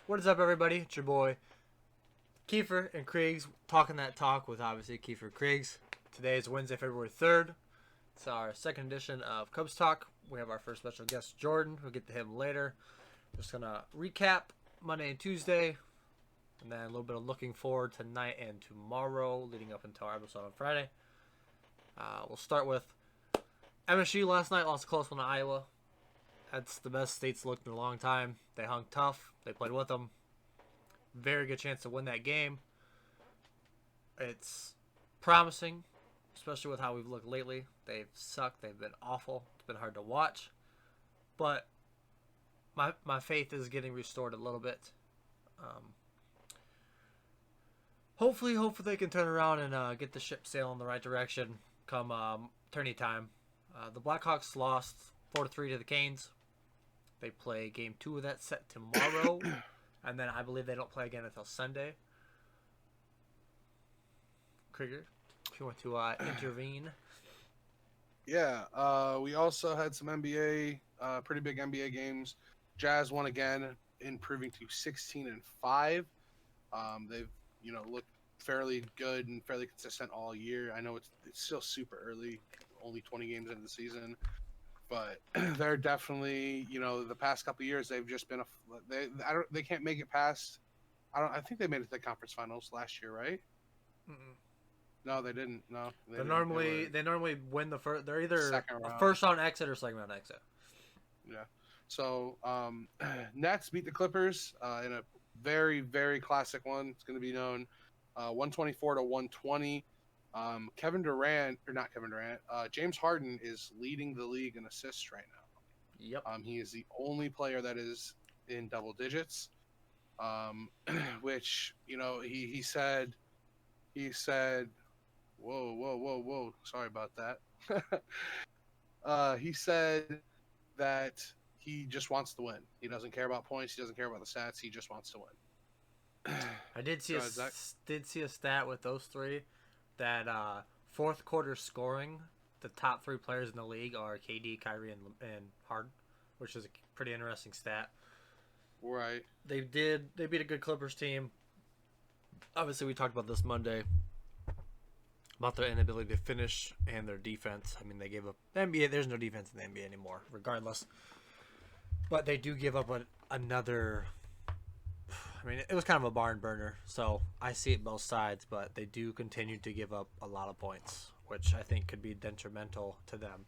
What is up, everybody? It's your boy Kiefer and Kriegs talking that talk with obviously Kiefer and Kriegs. Today is Wednesday, February 3rd. It's our second edition of Cubs Talk. We have our first special guest, Jordan. We'll get to him later. Just gonna recap Monday and Tuesday, and then a little bit of looking forward tonight and tomorrow, leading up until our episode on Friday. We'll start with MSU last night. Lost a close one to Iowa. That's the best State's looked in a long time. They hung tough. They played with them. Very good chance to win that game. It's promising, especially with how we've looked lately. They've sucked. They've been awful. It's been hard to watch. But my faith is getting restored a little bit. Hopefully they can turn around and get the ship sailing in the right direction come tourney time. The Blackhawks lost 4-3 to the Canes. They play game 2 of that set tomorrow, and then I believe they don't play again until Sunday. Krieger, if you want to intervene. Yeah, we also had some NBA, pretty big NBA games. Jazz won again, improving to 16-5. They've looked fairly good and fairly consistent all year. I know it's still super early, only 20 games into the season. But they're definitely, the past couple of years they've just been they can't make it past. I think they made it to the conference finals last year, right? Mm-mm. No, they didn't. No, They normally win the first. They're either second a round. first round exit or second round exit. Yeah. So Nets beat the Clippers in a very, very classic one. It's going to be known 124-120. James Harden is leading the league in assists right now. Yep. He is the only player that is in double digits. Which he said, whoa, sorry about that. He said that he just wants to win. He doesn't care about points. He doesn't care about the stats. He just wants to win. I did see a stat with those three that fourth quarter scoring, the top 3 players in the league are KD, Kyrie, and Harden, which is a pretty interesting stat. Right. They beat a good Clippers team. Obviously, we talked about this Monday about their inability to finish and their defense. I mean, they gave up the NBA. There's no defense in the NBA anymore, regardless. But they do give up another. I mean, it was kind of a barn burner, so I see it both sides. But they do continue to give up a lot of points, which I think could be detrimental to them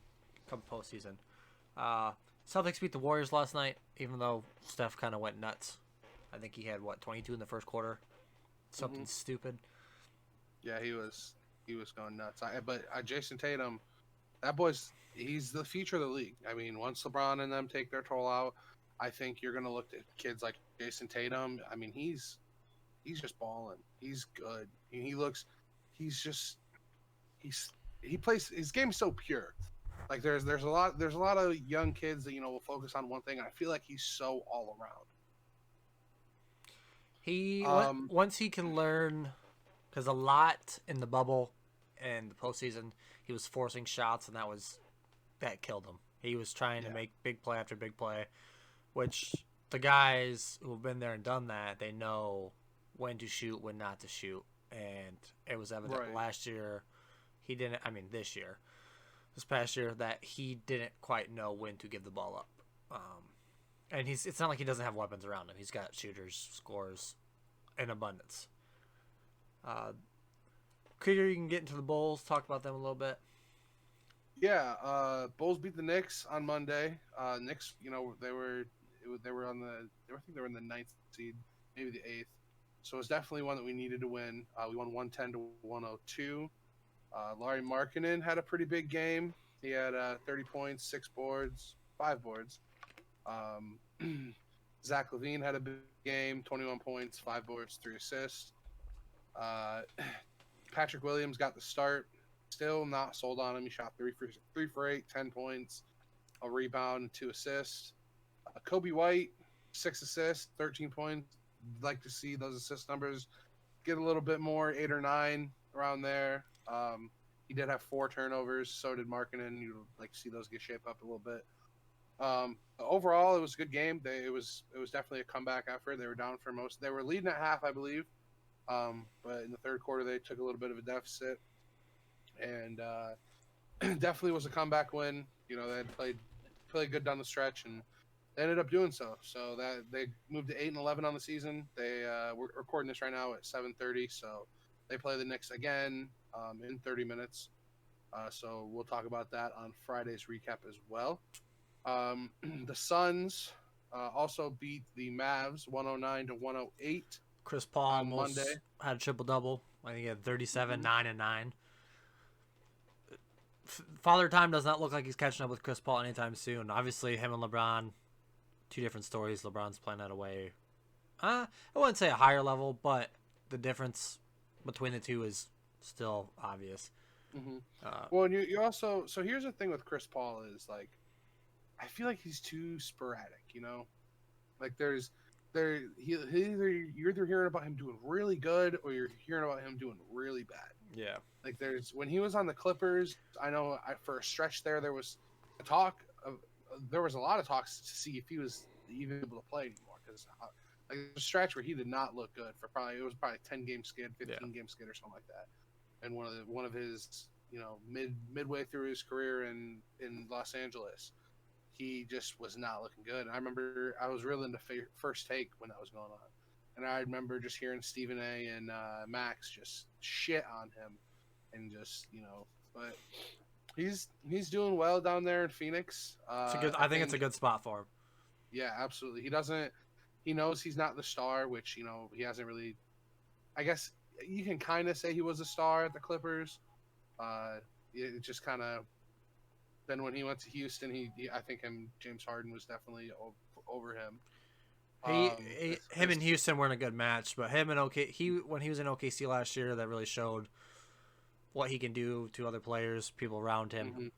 come postseason. Celtics beat the Warriors last night, even though Steph kind of went nuts. I think he had 22 in the first quarter, something stupid. Yeah, he was going nuts. But Jason Tatum, he's the future of the league. I mean, once LeBron and them take their toll out, I think you're gonna look at kids like Jason Tatum. I mean, he's just balling. He's good. He plays. His game's so pure. Like there's a lot of young kids that will focus on one thing, and I feel like he's so all around. Once he can learn, because a lot in the bubble and the postseason, he was forcing shots, and that killed him. He was trying to make big play after big play, which the guys who have been there and done that, they know when to shoot, when not to shoot, and it was evident last year. He didn't. I mean, this past year, that he didn't quite know when to give the ball up. And it's not like he doesn't have weapons around him. He's got shooters, scorers in abundance. Krieger, you can get into the Bulls, talk about them a little bit. Yeah, Bulls beat the Knicks on Monday. Knicks, they were on I think they were in the 9th seed, maybe the 8th. So it was definitely one that we needed to win. We won 110-102. Lauri Markkanen had a pretty big game. He had 30 points, 5 boards. Zach LaVine had a big game, 21 points, 5 boards, 3 assists. Patrick Williams got the start. Still not sold on him. He shot 3 for 8, 10 points, a rebound, 2 assists. Coby White, 6 assists, 13 points. I'd like to see those assist numbers get a little bit more, 8 or 9 around there. He did have 4 turnovers. So did Markkanen. You'd like to see those get shaped up a little bit. Overall, it was a good game. It was definitely a comeback effort. They were down for most. They were leading at half, I believe. But in the third quarter, they took a little bit of a deficit, and definitely was a comeback win. They had played good down the stretch, and they ended up doing so. So that they moved to 8-11 on the season. We're recording this right now at 7:30, so they play the Knicks again in 30 minutes. So we'll talk about that on Friday's recap as well. The Suns also beat the Mavs 109-108 Chris Paul on Monday. almost had a triple double. I think he had 37, 9, and 9. Father Time does not look like he's catching up with Chris Paul anytime soon. Obviously, him and LeBron, two different stories. LeBron's playing at a way, I wouldn't say a higher level, but the difference between the two is still obvious. Mm-hmm. Well, and you also, so here's the thing with Chris Paul is like, I feel like he's too sporadic. Like you're either hearing about him doing really good or you're hearing about him doing really bad. Yeah. Like when he was on the Clippers, I know for a stretch there was there was a lot of talks to see if he was even able to play anymore, because like a stretch where he did not look good for probably 10-game skid, 15-game skid or something like that. And one of his midway through his career in Los Angeles, he just was not looking good. And I remember I was real into First Take when that was going on, and I remember just hearing Stephen A. and Max just shit on him, and just but he's doing well down there in Phoenix. I think it's a good spot for him. Yeah, absolutely. He knows he's not the star, which he hasn't really. I guess you can kind of say he was a star at the Clippers. It just kind of. Then when he went to Houston, I think James Harden was definitely over him. Him and Houston weren't a good match, but when he was in OKC last year, that really showed what he can do to other players, people around him,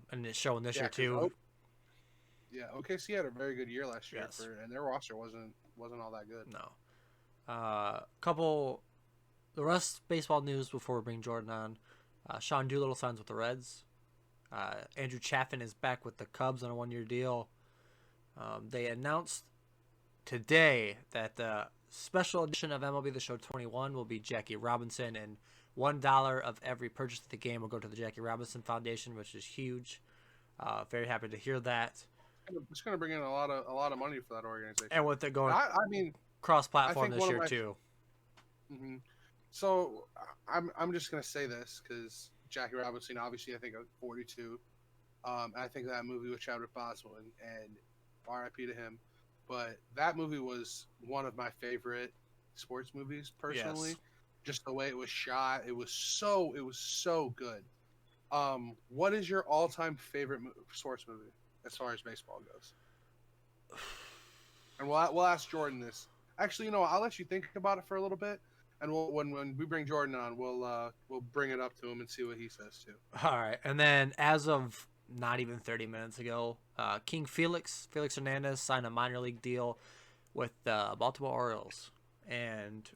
and it's showing this year too. OKC had a very good year last year, yes. And their roster wasn't all that good. No. The rest baseball news before we bring Jordan on. Sean Doolittle signs with the Reds. Andrew Chaffin is back with the Cubs on a 1-year deal. They announced today that the special edition of MLB The Show 21 will be Jackie Robinson, and $1 of every purchase of the game will go to the Jackie Robinson Foundation, which is huge. Very happy to hear that. It's going to bring in a lot of money for that organization. And with it going, I mean, cross-platform this year too. Mm-hmm. So I'm just going to say this because Jackie Robinson, obviously, I think 42. I think that movie with Chadwick Boseman, and R.I.P. to him. But that movie was one of my favorite sports movies, personally. Yes. Just the way it was shot, it was so good. What is your all-time favorite sports movie as far as baseball goes? And we'll ask Jordan this. Actually, I'll let you think about it for a little bit. And when we bring Jordan on, we'll bring it up to him and see what he says too. All right, and then as of not even 30 minutes ago, King Felix Hernandez signed a minor league deal with the Baltimore Orioles, and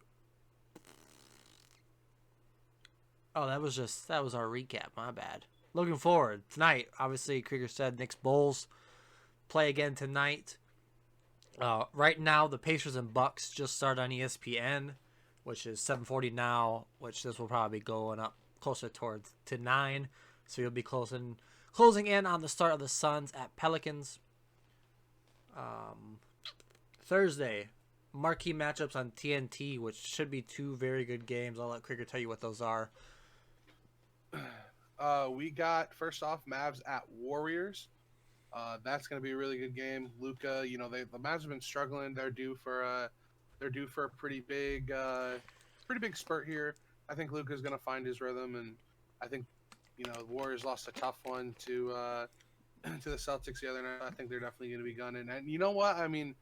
that was our recap. My bad. Looking forward tonight. Obviously, Krieger said Knicks Bulls play again tonight. Right now, the Pacers and Bucks just started on ESPN, which is 7:40 now, which this will probably be going up closer to 9. So you'll be closing in on the start of the Suns at Pelicans. Thursday, marquee matchups on TNT, which should be 2 very good games. I'll let Krieger tell you what those are. We got, first off, Mavs at Warriors. That's going to be a really good game. Luka, the Mavs have been struggling. They're due for a pretty big spurt here. I think Luka's going to find his rhythm, and I think the Warriors lost a tough one to the Celtics the other night. I think they're definitely going to be gunning. And you know what? I mean,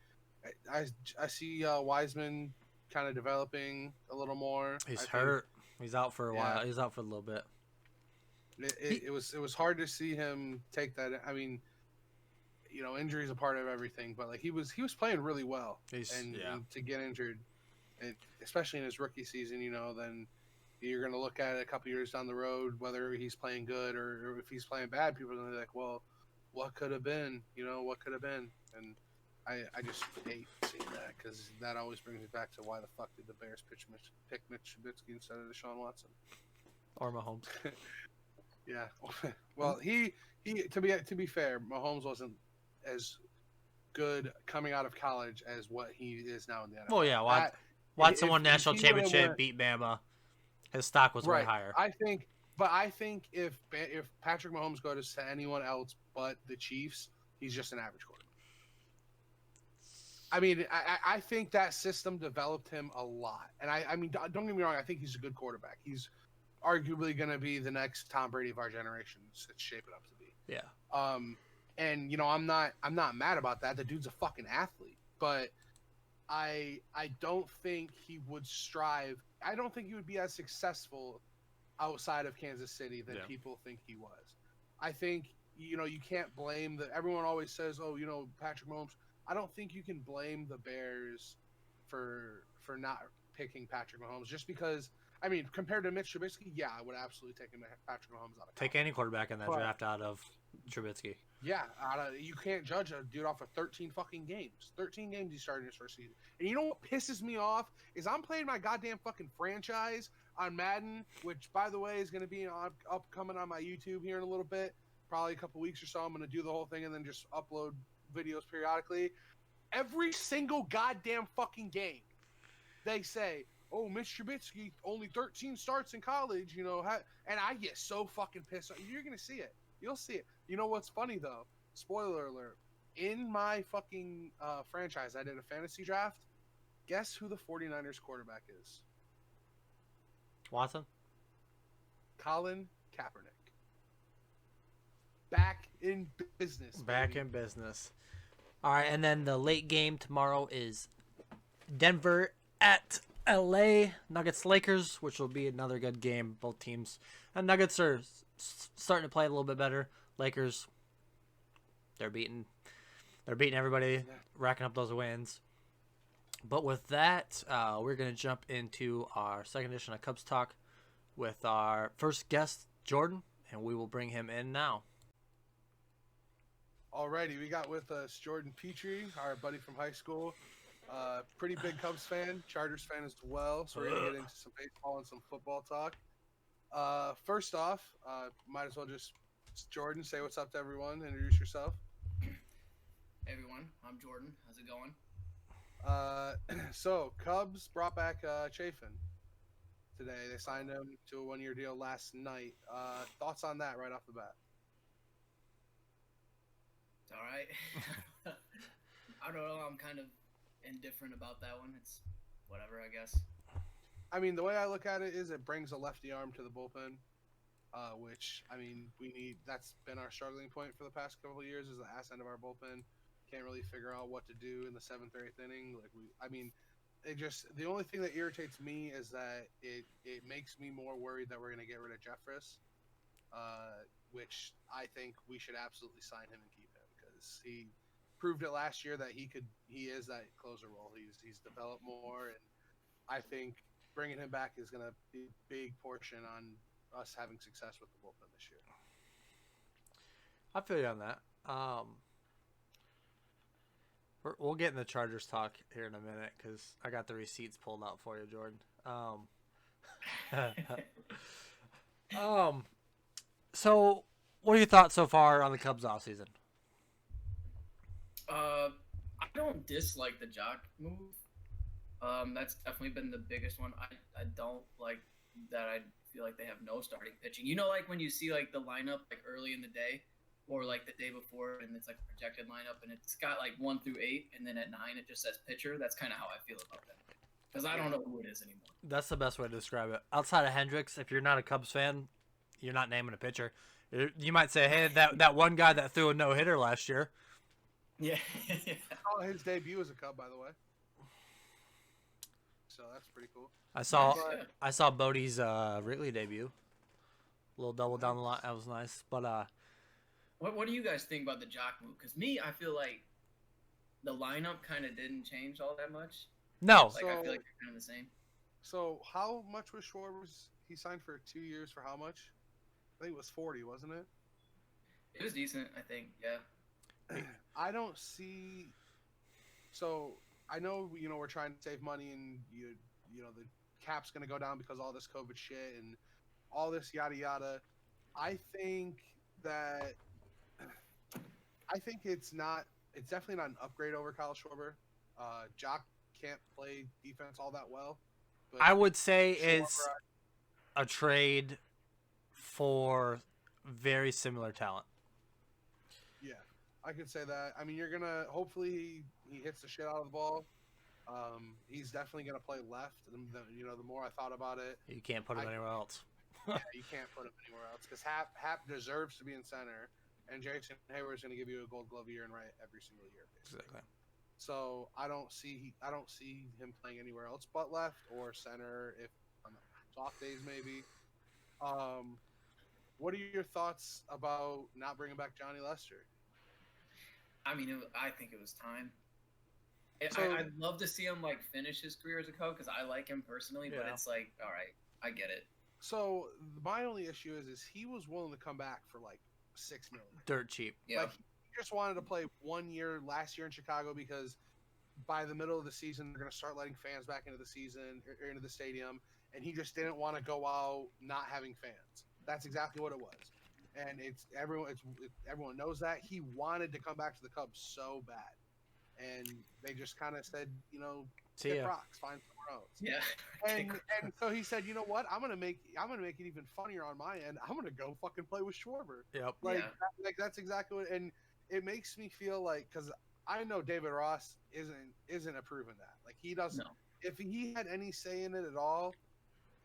I see Wiseman kind of developing a little more. He's hurt. He's out for a while. He's out for a little bit. It was hard to see him take that. I mean, injury is a part of everything, but like he was playing really well, and to get injured, and especially in his rookie season, then you're going to look at it a couple years down the road, whether he's playing good or if he's playing bad. People are going to be like, well, what could have been, what could have been. And I just hate seeing that because that always brings me back to why the fuck did the Bears pick Mitch Trubisky instead of Deshaun Watson? Or Mahomes. Yeah. Well, he to be fair, Mahomes wasn't as good coming out of college as what he is now in the NFL. Well, yeah, Watson won national championship, beat Bama. His stock was way higher. I think if Patrick Mahomes goes to anyone else but the Chiefs, he's just an average quarterback. I mean, I think that system developed him a lot. And I mean, don't get me wrong, I think he's a good quarterback. He's arguably going to be the next Tom Brady of our generation. It's shaping up to be. Yeah. And I'm not mad about that. The dude's a fucking athlete, but I don't think he would strive. I don't think he would be as successful outside of Kansas City than people think he was. I think you can't blame everyone always says, oh, Patrick Mahomes. I don't think you can blame the Bears for not picking Patrick Mahomes just because. I mean, compared to Mitch Trubisky, yeah, I would absolutely take Patrick Mahomes out of college. Take any quarterback in that draft out of Trubisky. Yeah, you can't judge a dude off of 13 fucking games. 13 games he started his first season. And you know what pisses me off is I'm playing my goddamn fucking franchise on Madden, which, by the way, is going to be upcoming on my YouTube here in a little bit. Probably a couple weeks or so. I'm going to do the whole thing and then just upload videos periodically. Every single goddamn fucking game, they say, oh, Mitch Trubisky, only 13 starts in college, and I get so fucking pissed off. You're going to see it. You'll see it. You know what's funny, though? Spoiler alert. In my fucking franchise, I did a fantasy draft. Guess who the 49ers quarterback is? Watson? Colin Kaepernick. Back in business. Back in business. All right, and then the late game tomorrow is Denver at LA Nuggets Lakers, which will be another good game. Both teams, and Nuggets are starting to play a little bit better. Lakers, they're beating everybody, racking up those wins. But with that, we're gonna jump into our second edition of Cubs Talk with our first guest, Jordan, and we will bring him in now. Alrighty, we got with us Jordan Pitre, our buddy from high school. Pretty big Cubs fan, Chargers fan as well. So we're gonna get into some baseball and some football talk. First off, might as well just Jordan, say what's up to everyone. Introduce yourself. Hey everyone, I'm Jordan. How's it going? So Cubs brought back Chafin today. They signed him to a 1-year deal last night. Thoughts on that right off the bat? It's all right. I don't know. I'm kind of indifferent about that one. It's whatever, I guess. I mean, the way I look at it is it brings a lefty arm to the bullpen, which, I mean, we need. That's been our struggling point for the past couple of years is the ass end of our bullpen. Can't really figure out what to do in the 7th or 8th inning. The only thing that irritates me is that it makes me more worried that we're going to get rid of Jeffress, which I think we should absolutely sign him and keep him because he proved it last year that he is that closer role. He's developed more, and I think bringing him back is going to be a big portion on us having success with the bullpen this year. I feel you on that. We'll get in the Chargers talk here in a minute because I got the receipts pulled out for you, Jordan. So what are your thoughts so far on the Cubs offseason? I don't dislike the Jock move. That's definitely been the biggest one. I don't like that. I feel like they have no starting pitching. Like when you see like the lineup like early in the day or like the day before and it's like a projected lineup and it's got like 1 through 8 and then at 9 it just says pitcher. That's kind of how I feel about that because I don't know who it is anymore. That's the best way to describe it. Outside of Hendricks, if you're not a Cubs fan, you're not naming a pitcher. You might say, hey, that one guy that threw a no-hitter last year. Yeah. Oh, his debut was a Cub, by the way. So that's pretty cool. I saw Bodie's Wrigley debut. A little double down the line. That was nice. But what do you guys think about the Jock move? Because me, I feel like the lineup kind of didn't change all that much. No. I feel like they're kind of the same. So how much was Schwarber? He signed for 2 years for how much? I think it was 40, wasn't it? It was decent, I think. Yeah. I don't see. So I know we're trying to save money and the cap's gonna go down because of all this COVID shit and all this yada yada. I think that it's not. It's definitely not an upgrade over Kyle Schwarber. Jock can't play defense all that well. But I would say Schwarber, it's a trade for very similar talent. yeah, I could say that. I mean, you're gonna hopefully he hits the shit out of the ball. He's definitely gonna play left. The more I thought about it, You can't put him anywhere else. yeah, you can't put him anywhere else because Hap deserves to be in center, and Jason Hayward's gonna give you a Gold Glove year and right every single year, basically. Exactly. So I don't see him playing anywhere else but left or center if on soft days maybe. What are your thoughts about not bringing back Johnny Lester? I mean, I think it was time. So- I'd love to see him like finish his career as a coach because I like him personally, but Yeah. it's like, all right, I get it. So my only issue is he was willing to come back for like $6 million. Dirt cheap. Yeah. Like he just wanted to play 1 year last year in Chicago because by the middle of the season they're going to start letting fans back into the season or into the stadium, and he just didn't want to go out not having fans. That's exactly what it was, and everyone knows that he wanted to come back to the Cubs so bad, and they just kind of said, See kick ya. rocks, find somewhere else. Yeah. And so he said, you know what? I'm gonna make it even funnier on my end. I'm gonna go fucking play with Schwarber. Yep. Yeah. That's exactly what. And it makes me feel like because I know David Ross isn't approving that. Like he doesn't. No. If he had any say in it at all,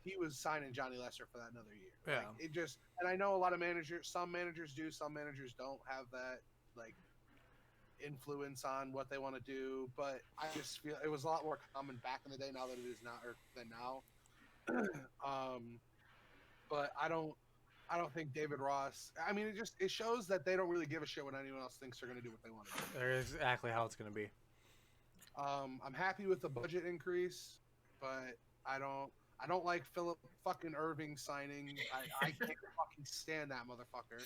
he was signing Johnny Lester for that another year. Yeah. Like, it just. And I know a lot of managers. Some managers do. Some managers don't have that like influence on what they want to do, but I just feel it was a lot more common back in the day now that it is not or than now. But I don't think David Ross. I mean, it shows that they don't really give a shit what anyone else thinks they're going to do what they want to do. That's exactly how it's going to be. I'm happy with the budget increase, but I don't like Philip fucking Irving signing. I can't fucking stand that motherfucker.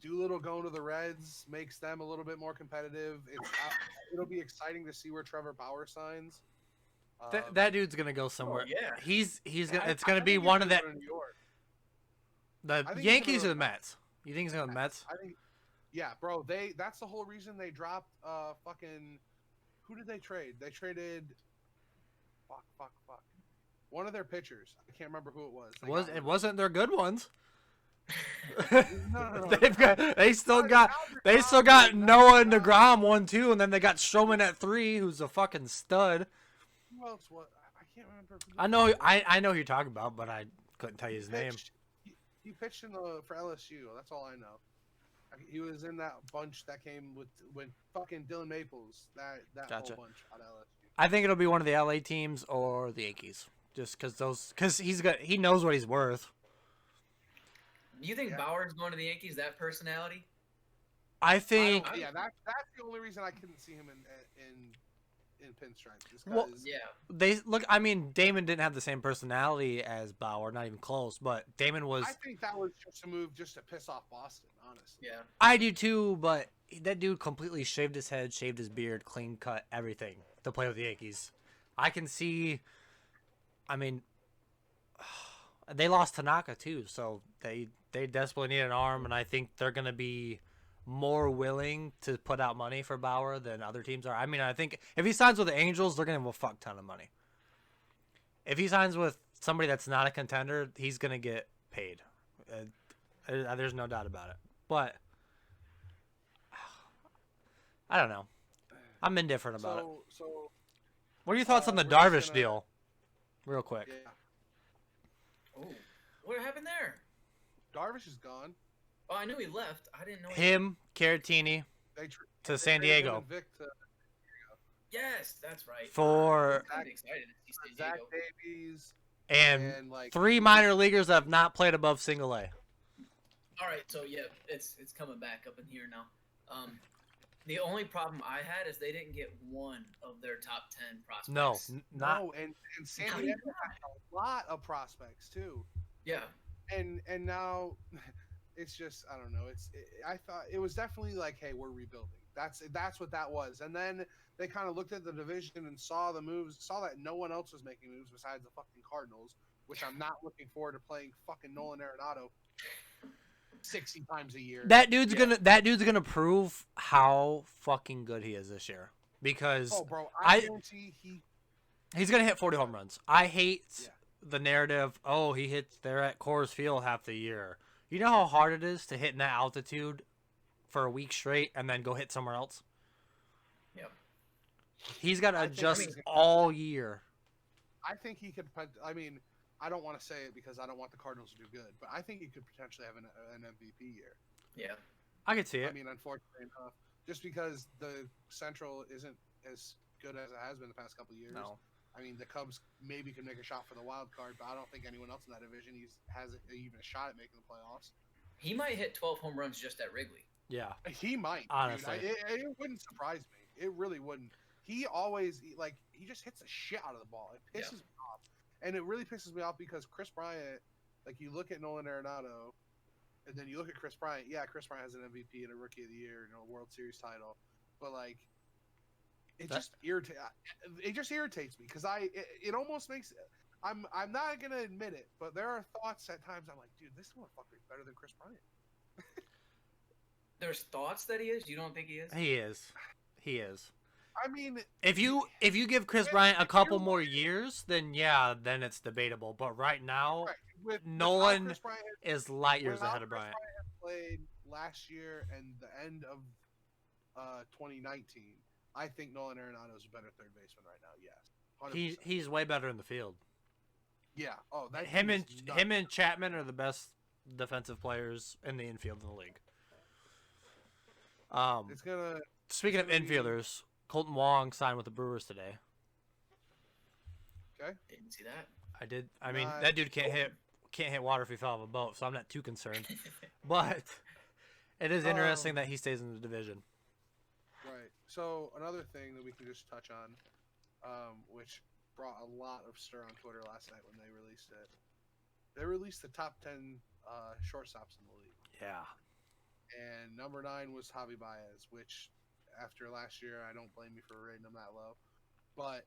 Doolittle going to the Reds makes them a little bit more competitive. It'll be exciting to see where Trevor Bauer signs. That dude's gonna go somewhere. yeah. He's gonna. It's I gonna be think he's one of gonna that. go to New York. The I think he's Yankees gonna or the Mets. You think he's going to the Mets? I think, yeah, bro. That's the whole reason they dropped. Fucking. Who did they trade? They traded. Fuck. One of their pitchers. I can't remember who it was. It wasn't their good ones. No. They still got Noah and DeGrom 1-2, and then they got Stroman at 3, who's a fucking stud. Who else? What? I can't remember. I know who you're talking about, but I couldn't tell you his name. He pitched for LSU. That's all I know. He was in that bunch that came with fucking Dylan Maples. That Gotcha. whole bunch out of LSU. I think it'll be one of the LA teams or the Yankees, just because he knows what he's worth. You think Bauer's going to the Yankees? That personality? I think. Yeah, that's the only reason I couldn't see him in pinstripes. Just Well, 'cause- yeah. I mean, Damon didn't have the same personality as Bauer, not even close. But Damon was. I think that was just a move just to piss off Boston, honestly. Yeah. I do too, but that dude completely shaved his head, shaved his beard, clean cut everything to play with the Yankees. I can see. I mean, they lost Tanaka too, so they desperately need an arm, and I think they're gonna be more willing to put out money for Bauer than other teams are. I mean, I think if he signs with the Angels, they're gonna have a fuck ton of money. If he signs with somebody that's not a contender, he's gonna get paid. There's no doubt about it. But I don't know. I'm indifferent about it. So What are your thoughts on the we're just Darvish gonna- deal? Real quick. yeah, Oh, what happened there? Darvish is gone. Oh, I knew he left. I didn't know. Him, Caratini to San traded him Diego and Vic to Yes, that's right. for I'm excited to see San Zach Diego. Davies and and like 3 minor leaguers that have not played above single A. All right, so yeah, it's coming back up in here now. The only problem I had is they didn't get one of their top 10 prospects. No, not. no, and San How do you Diego had a lot of prospects too. Yeah. And now it's just I don't know. I thought it was definitely like, hey, we're rebuilding. That's what that was. And then they kind of looked at the division and saw the moves, saw that no one else was making moves besides the fucking Cardinals, which I'm not looking forward to playing fucking Nolan Arenado 60 times a year. That dude's gonna prove how fucking good he is this year because bro, I guarantee he's gonna hit 40 home runs. I hate the narrative. Oh, he hits there at Coors Field half the year. You know how hard it is to hit in that altitude for a week straight and then go hit somewhere else? Yep. He's got to adjust all year. I think he could. I mean, I don't want to say it because I don't want the Cardinals to do good, but I think he could potentially have an MVP year. Yeah. I could see it. I mean, unfortunately enough, just because the Central isn't as good as it has been the past couple of years. No. I mean, the Cubs maybe could make a shot for the wild card, but I don't think anyone else in that division has even a shot at making the playoffs. He might hit 12 home runs just at Wrigley. Yeah. He might. Honestly. Dude. It wouldn't surprise me. It really wouldn't. He always, he just hits the shit out of the ball. It pisses me off. And it really pisses me off because Chris Bryant, you look at Nolan Arenado, and then you look at Chris Bryant. Yeah, Chris Bryant has an MVP and a Rookie of the Year, a World Series title. But, it just irritates me because it almost makes I'm not gonna admit it, but there are thoughts at times I'm like, dude, this motherfucker is better than Chris Bryant. There's thoughts that he is. You don't think he is? He is. He is. I mean, if you give Chris Bryant a couple more years, then then it's debatable. But right now, Nolan is light years ahead of Bryant. Played last year and the end of 2019. I think Nolan Arenado is a better third baseman right now. Yes, 100%. He's way better in the field. Yeah. Oh, that him and Chapman are the best defensive players in the infield in the league. Speaking of infielders, Colton Wong signed with the Brewers today. Okay. Didn't see that. I did. I mean, that dude can't hit water if he fell off a boat, so I'm not too concerned. But it is interesting that he stays in the division. Right. So another thing that we can just touch on, which brought a lot of stir on Twitter last night when they released it. They released the top 10 shortstops in the league. Yeah. And number 9 was Javi Baez, which after last year, I don't blame you for rating him that low. But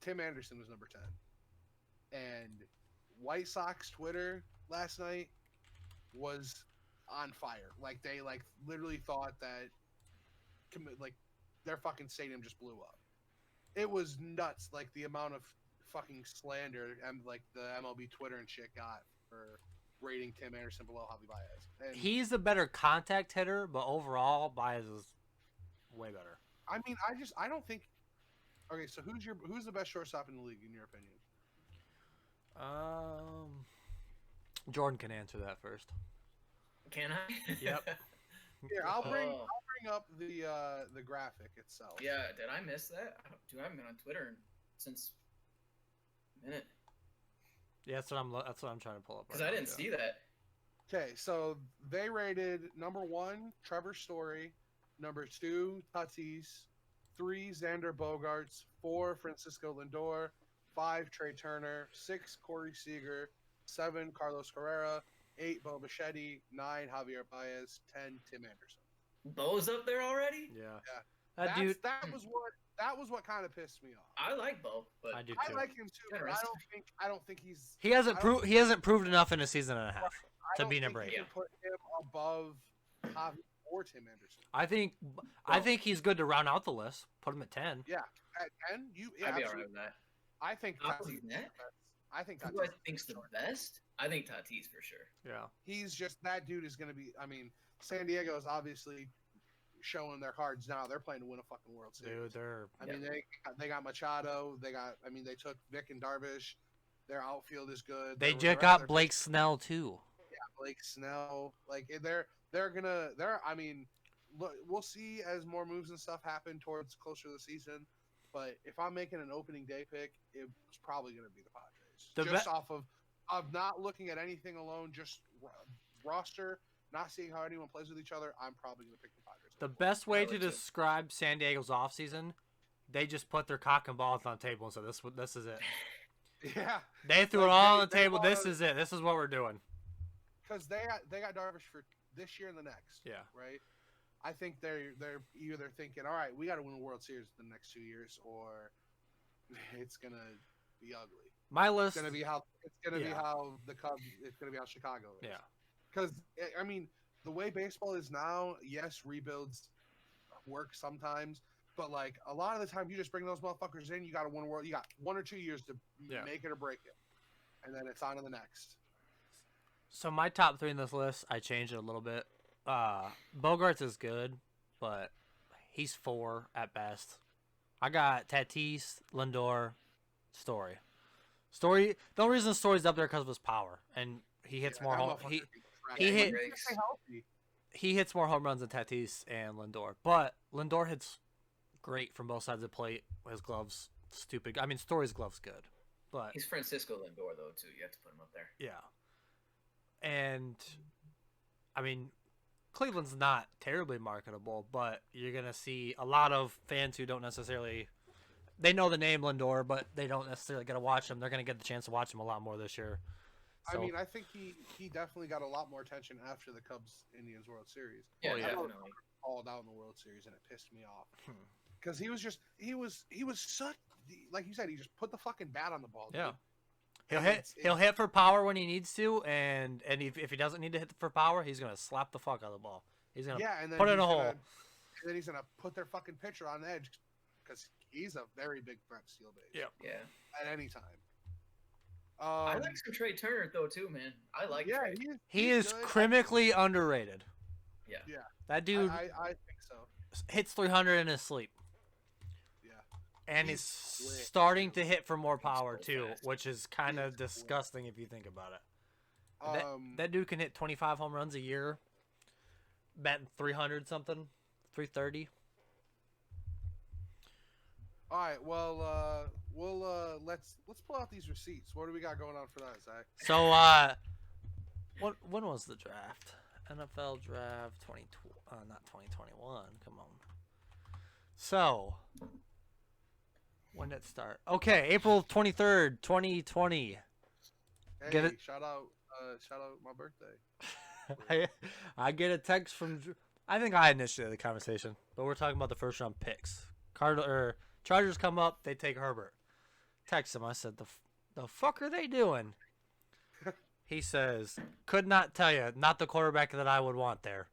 Tim Anderson was number 10. And White Sox Twitter last night was on fire. They literally thought that their fucking stadium just blew up. It was nuts, the amount of fucking slander and the MLB Twitter and shit got for rating Tim Anderson below Javi Baez. And he's a better contact hitter, but overall, Baez is way better. I mean, I don't think. Okay, so who's the best shortstop in the league in your opinion? Jordan can answer that first. Can I? Yep. Here, I'll bring up the graphic itself. Yeah, did I miss that? I haven't been on Twitter since a minute. Yeah, that's what I'm trying to pull up. Because I didn't see that. Okay, so they rated number 1 Trevor Story, number 2 Tatis, 3 Xander Bogaerts, 4 Francisco Lindor, 5 Trey Turner, 6 Corey Seager, 7 Carlos Carrera, 8 Bo Bichetti, 9 Javier Baez, 10 Tim Anderson. Bo's up there already? Yeah. That was what kind of pissed me off. I like Bo, but I do too. I like him too, but I don't think he's he hasn't proved enough in a season and a half to be number 8. I don't think put him above Javi or Tim Anderson. I think he's good to round out the list. Put him at 10. Yeah, at 10, I'd be alright with that. I think Tatis. I think Tatis. Who I think's the best? I think Tatis for sure. Yeah. He's just that dude is going to be. I mean, San Diego is obviously showing their cards now. They're playing to win a fucking World Series. Dude, I mean, they got Machado. They took Vic and Darvish. Their outfield is good. They just got Blake Snell too. Yeah, Blake Snell. I mean, look, we'll see as more moves and stuff happen towards closer to the season. But if I'm making an opening day pick, it's probably going to be the Padres. Off of not looking at anything alone, just roster, not seeing how anyone plays with each other, I'm probably going to pick the Padres. The best way to describe San Diego's offseason, they just put their cock and balls on the table and said, this is it. Yeah. They threw it all on the table. This is it. This is what we're doing. because they got Darvish for this year and the next. Yeah. Right. I think they're either thinking, all right, we got to win a World Series the next 2 years, or it's gonna be ugly. My list. It's gonna be how the Cubs. It's gonna be how Chicago is. Yeah. Because I mean, the way baseball is now, yes, rebuilds work sometimes, but like a lot of the time, you just bring those motherfuckers in. You got to win a world. You got 1 or 2 years to make it or break it, and then it's on to the next. So my top 3 in this list, I changed it a little bit. Bogarts is good, but he's 4 at best. I got Tatis, Lindor, Story. The only reason Story's up there because of his power, and he hits more home. He hits more home runs than Tatis and Lindor, but Lindor hits great from both sides of the plate. His gloves, stupid. I mean, Story's gloves good, but he's Francisco Lindor though too. You have to put him up there. Yeah, and I mean, Cleveland's not terribly marketable, but you're gonna see a lot of fans who don't necessarily. They know the name Lindor, but they don't necessarily get to watch him. They're going to get the chance to watch him a lot more this year. So, I mean, I think he definitely got a lot more attention after the Cubs-Indians World Series. Yeah, definitely. Called out in the World Series, and it pissed me off. Because he was such, like you said, he just put the fucking bat on the ball. Yeah. Dude. He'll hit for power when he needs to, and if he doesn't need to hit for power, he's going to slap the fuck out of the ball. He's going to put it in a hole. And then he's going to put their fucking pitcher on edge because he's a very big threat steal base. Yeah. At any time. I like some Trey Turner though too, man. I like. Yeah, Trey. He is criminally underrated. Yeah. Yeah. That dude. I think so. Hits 300 in his sleep. Yeah. And he's starting to hit for more power too, which is kind of disgusting if you think about it. That dude can hit 25 home runs a year, batting 300 something, 330. All right, well, let's pull out these receipts. What do we got going on for that, Zach? So, when was the draft? NFL draft 2020, not 2021. Come on. So, when did it start? Okay, April 23rd, 2020. Hey, Get it? Shout out my birthday. I get a text from. I think I initiated the conversation, but we're talking about the first round picks. Chargers come up, they take Herbert. Text him. I said, the fuck are they doing? He says, could not tell you. Not the quarterback that I would want there.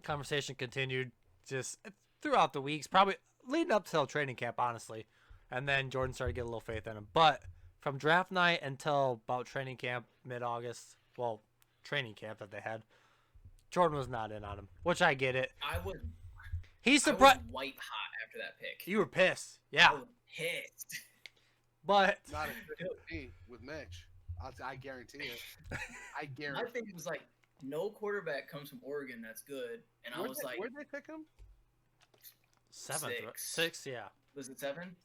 Conversation continued just throughout the weeks, probably leading up till training camp, honestly. And then Jordan started to get a little faith in him. But from draft night until about training camp, mid-August, training camp that they had, Jordan was not in on him, which I get it. He's surprised. I was white hot after that pick. You were pissed. Yeah. I was pissed. But not a me with Mitch. I guarantee it. I guarantee. I think it was like no quarterback comes from Oregon that's good, and I was like, where'd they pick him? 7th, 6th, yeah. Was it 7?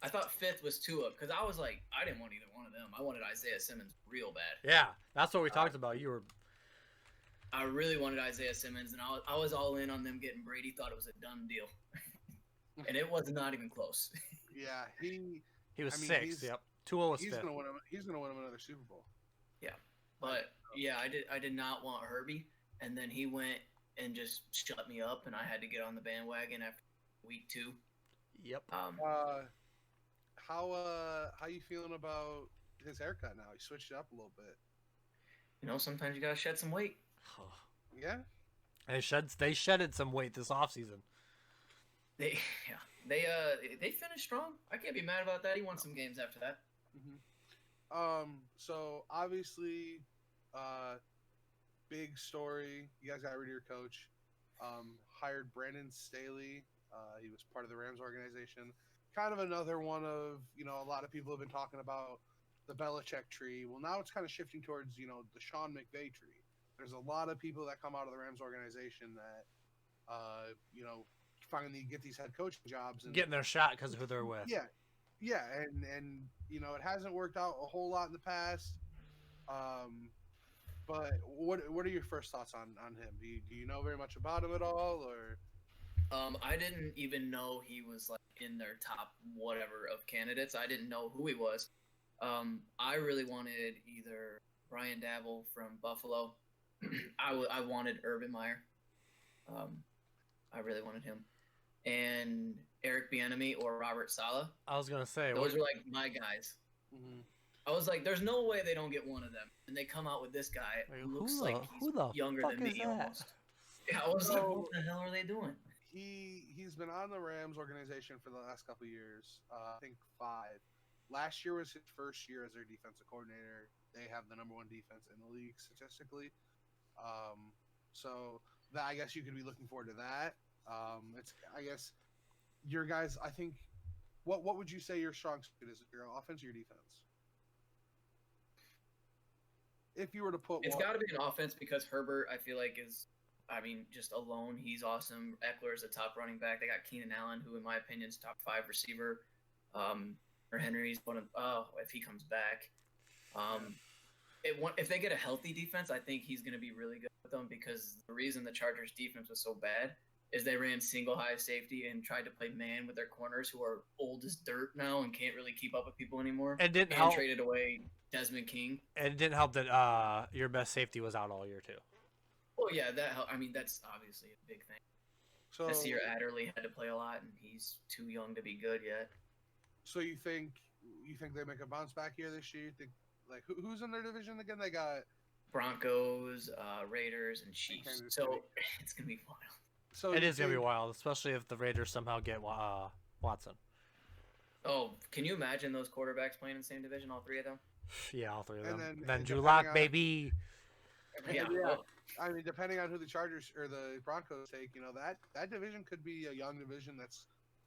I thought 5th was Tua because I was like, I didn't want either one of them. I wanted Isaiah Simmons real bad. Yeah, that's what we talked about. I really wanted Isaiah Simmons, and I was all in on them getting Brady. Thought it was a done deal, and it was not even close. Yeah, he was 6th. Yep, Tua was 5th. He's gonna win him another Super Bowl. Yeah, but yeah, I did not want Herbie, and then he went and just shut me up, and I had to get on the bandwagon after week 2. Yep. How you feeling about his haircut now? He switched it up a little bit. Sometimes you gotta shed some weight. Yeah. They shedded some weight this offseason. They finished strong. I can't be mad about that. He won some games after that. Mm-hmm. So obviously, big story. You guys got rid of your coach. Hired Brandon Staley. He was part of the Rams organization. Kind of another one of, a lot of people have been talking about the Belichick tree. Well, now it's kind of shifting towards, the Sean McVay tree. There's a lot of people that come out of the Rams organization that, finally get these head coaching jobs and getting their shot because of who they're with. Yeah, and it hasn't worked out a whole lot in the past. But what are your first thoughts on him? Do you know very much about him at all, or? I didn't even know he was like in their top whatever of candidates. I didn't know who he was. I really wanted either Brian Dabble from Buffalo. I wanted Urban Meyer. I really wanted him. And Eric Bieniemy or Robert Saleh. I was gonna say Those are like my guys. Mhm. I was like, there's no way they don't get one of them. And they come out with this guy Wait, who looks who like the- he's who the younger fuck than is me that? almost. Yeah, I was like, So- what the hell are they doing? He's been on the Rams organization for the last couple of years. I think 5. Last year was his first year as their defensive coordinator. They have the number 1 defense in the league statistically. So that, I guess you could be looking forward to that. It's, I guess, your guys. I think what would you say your strong suit is? Your offense or your defense? If you were to put It's one, got to be an offense because Herbert, I feel like, just alone, he's awesome. Eckler is a top running back. They got Keenan Allen, who, in my opinion, is top 5 receiver. Or Henry's one of, if he comes back. If they get a healthy defense, I think he's going to be really good with them because the reason the Chargers defense was so bad is they ran single high safety and tried to play man with their corners who are old as dirt now and can't really keep up with people anymore. It didn't and help. traded away Desmond King. And it didn't help that your best safety was out all year too. Well, yeah, that helped. I mean, that's obviously a big thing. so This year, Adderley had to play a lot, and he's too young to be good yet. So you think they make a bounce back here this year? You think like who's in their division again? They got Broncos, Raiders, and Chiefs. Kansas So City. it's gonna be wild. so It you is gonna be think- wild, especially if the Raiders somehow get Watson. Oh, can you imagine those quarterbacks playing in the same division, all 3 of them? Yeah, all 3 of And them. then- Then and Drew depending Lock, on- baby. Yeah. Yeah. well, I mean, depending on who the Chargers or the Broncos take, that division could be a young division that's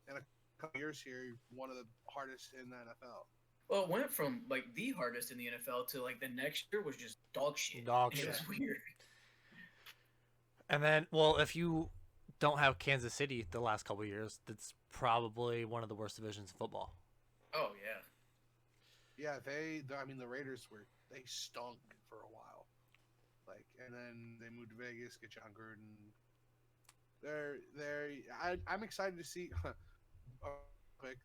in a couple years here one of the hardest in the NFL. Well, it went from like the hardest in the NFL to like the next year was just dog shit. Dog It was shit. weird. And then, well, if you don't have Kansas City the last couple of years, that's probably one of the worst divisions in football. Oh yeah. Yeah, I mean, the Raiders they stunk for a while, and then they moved to Vegas, get John Gruden. I'm excited to see.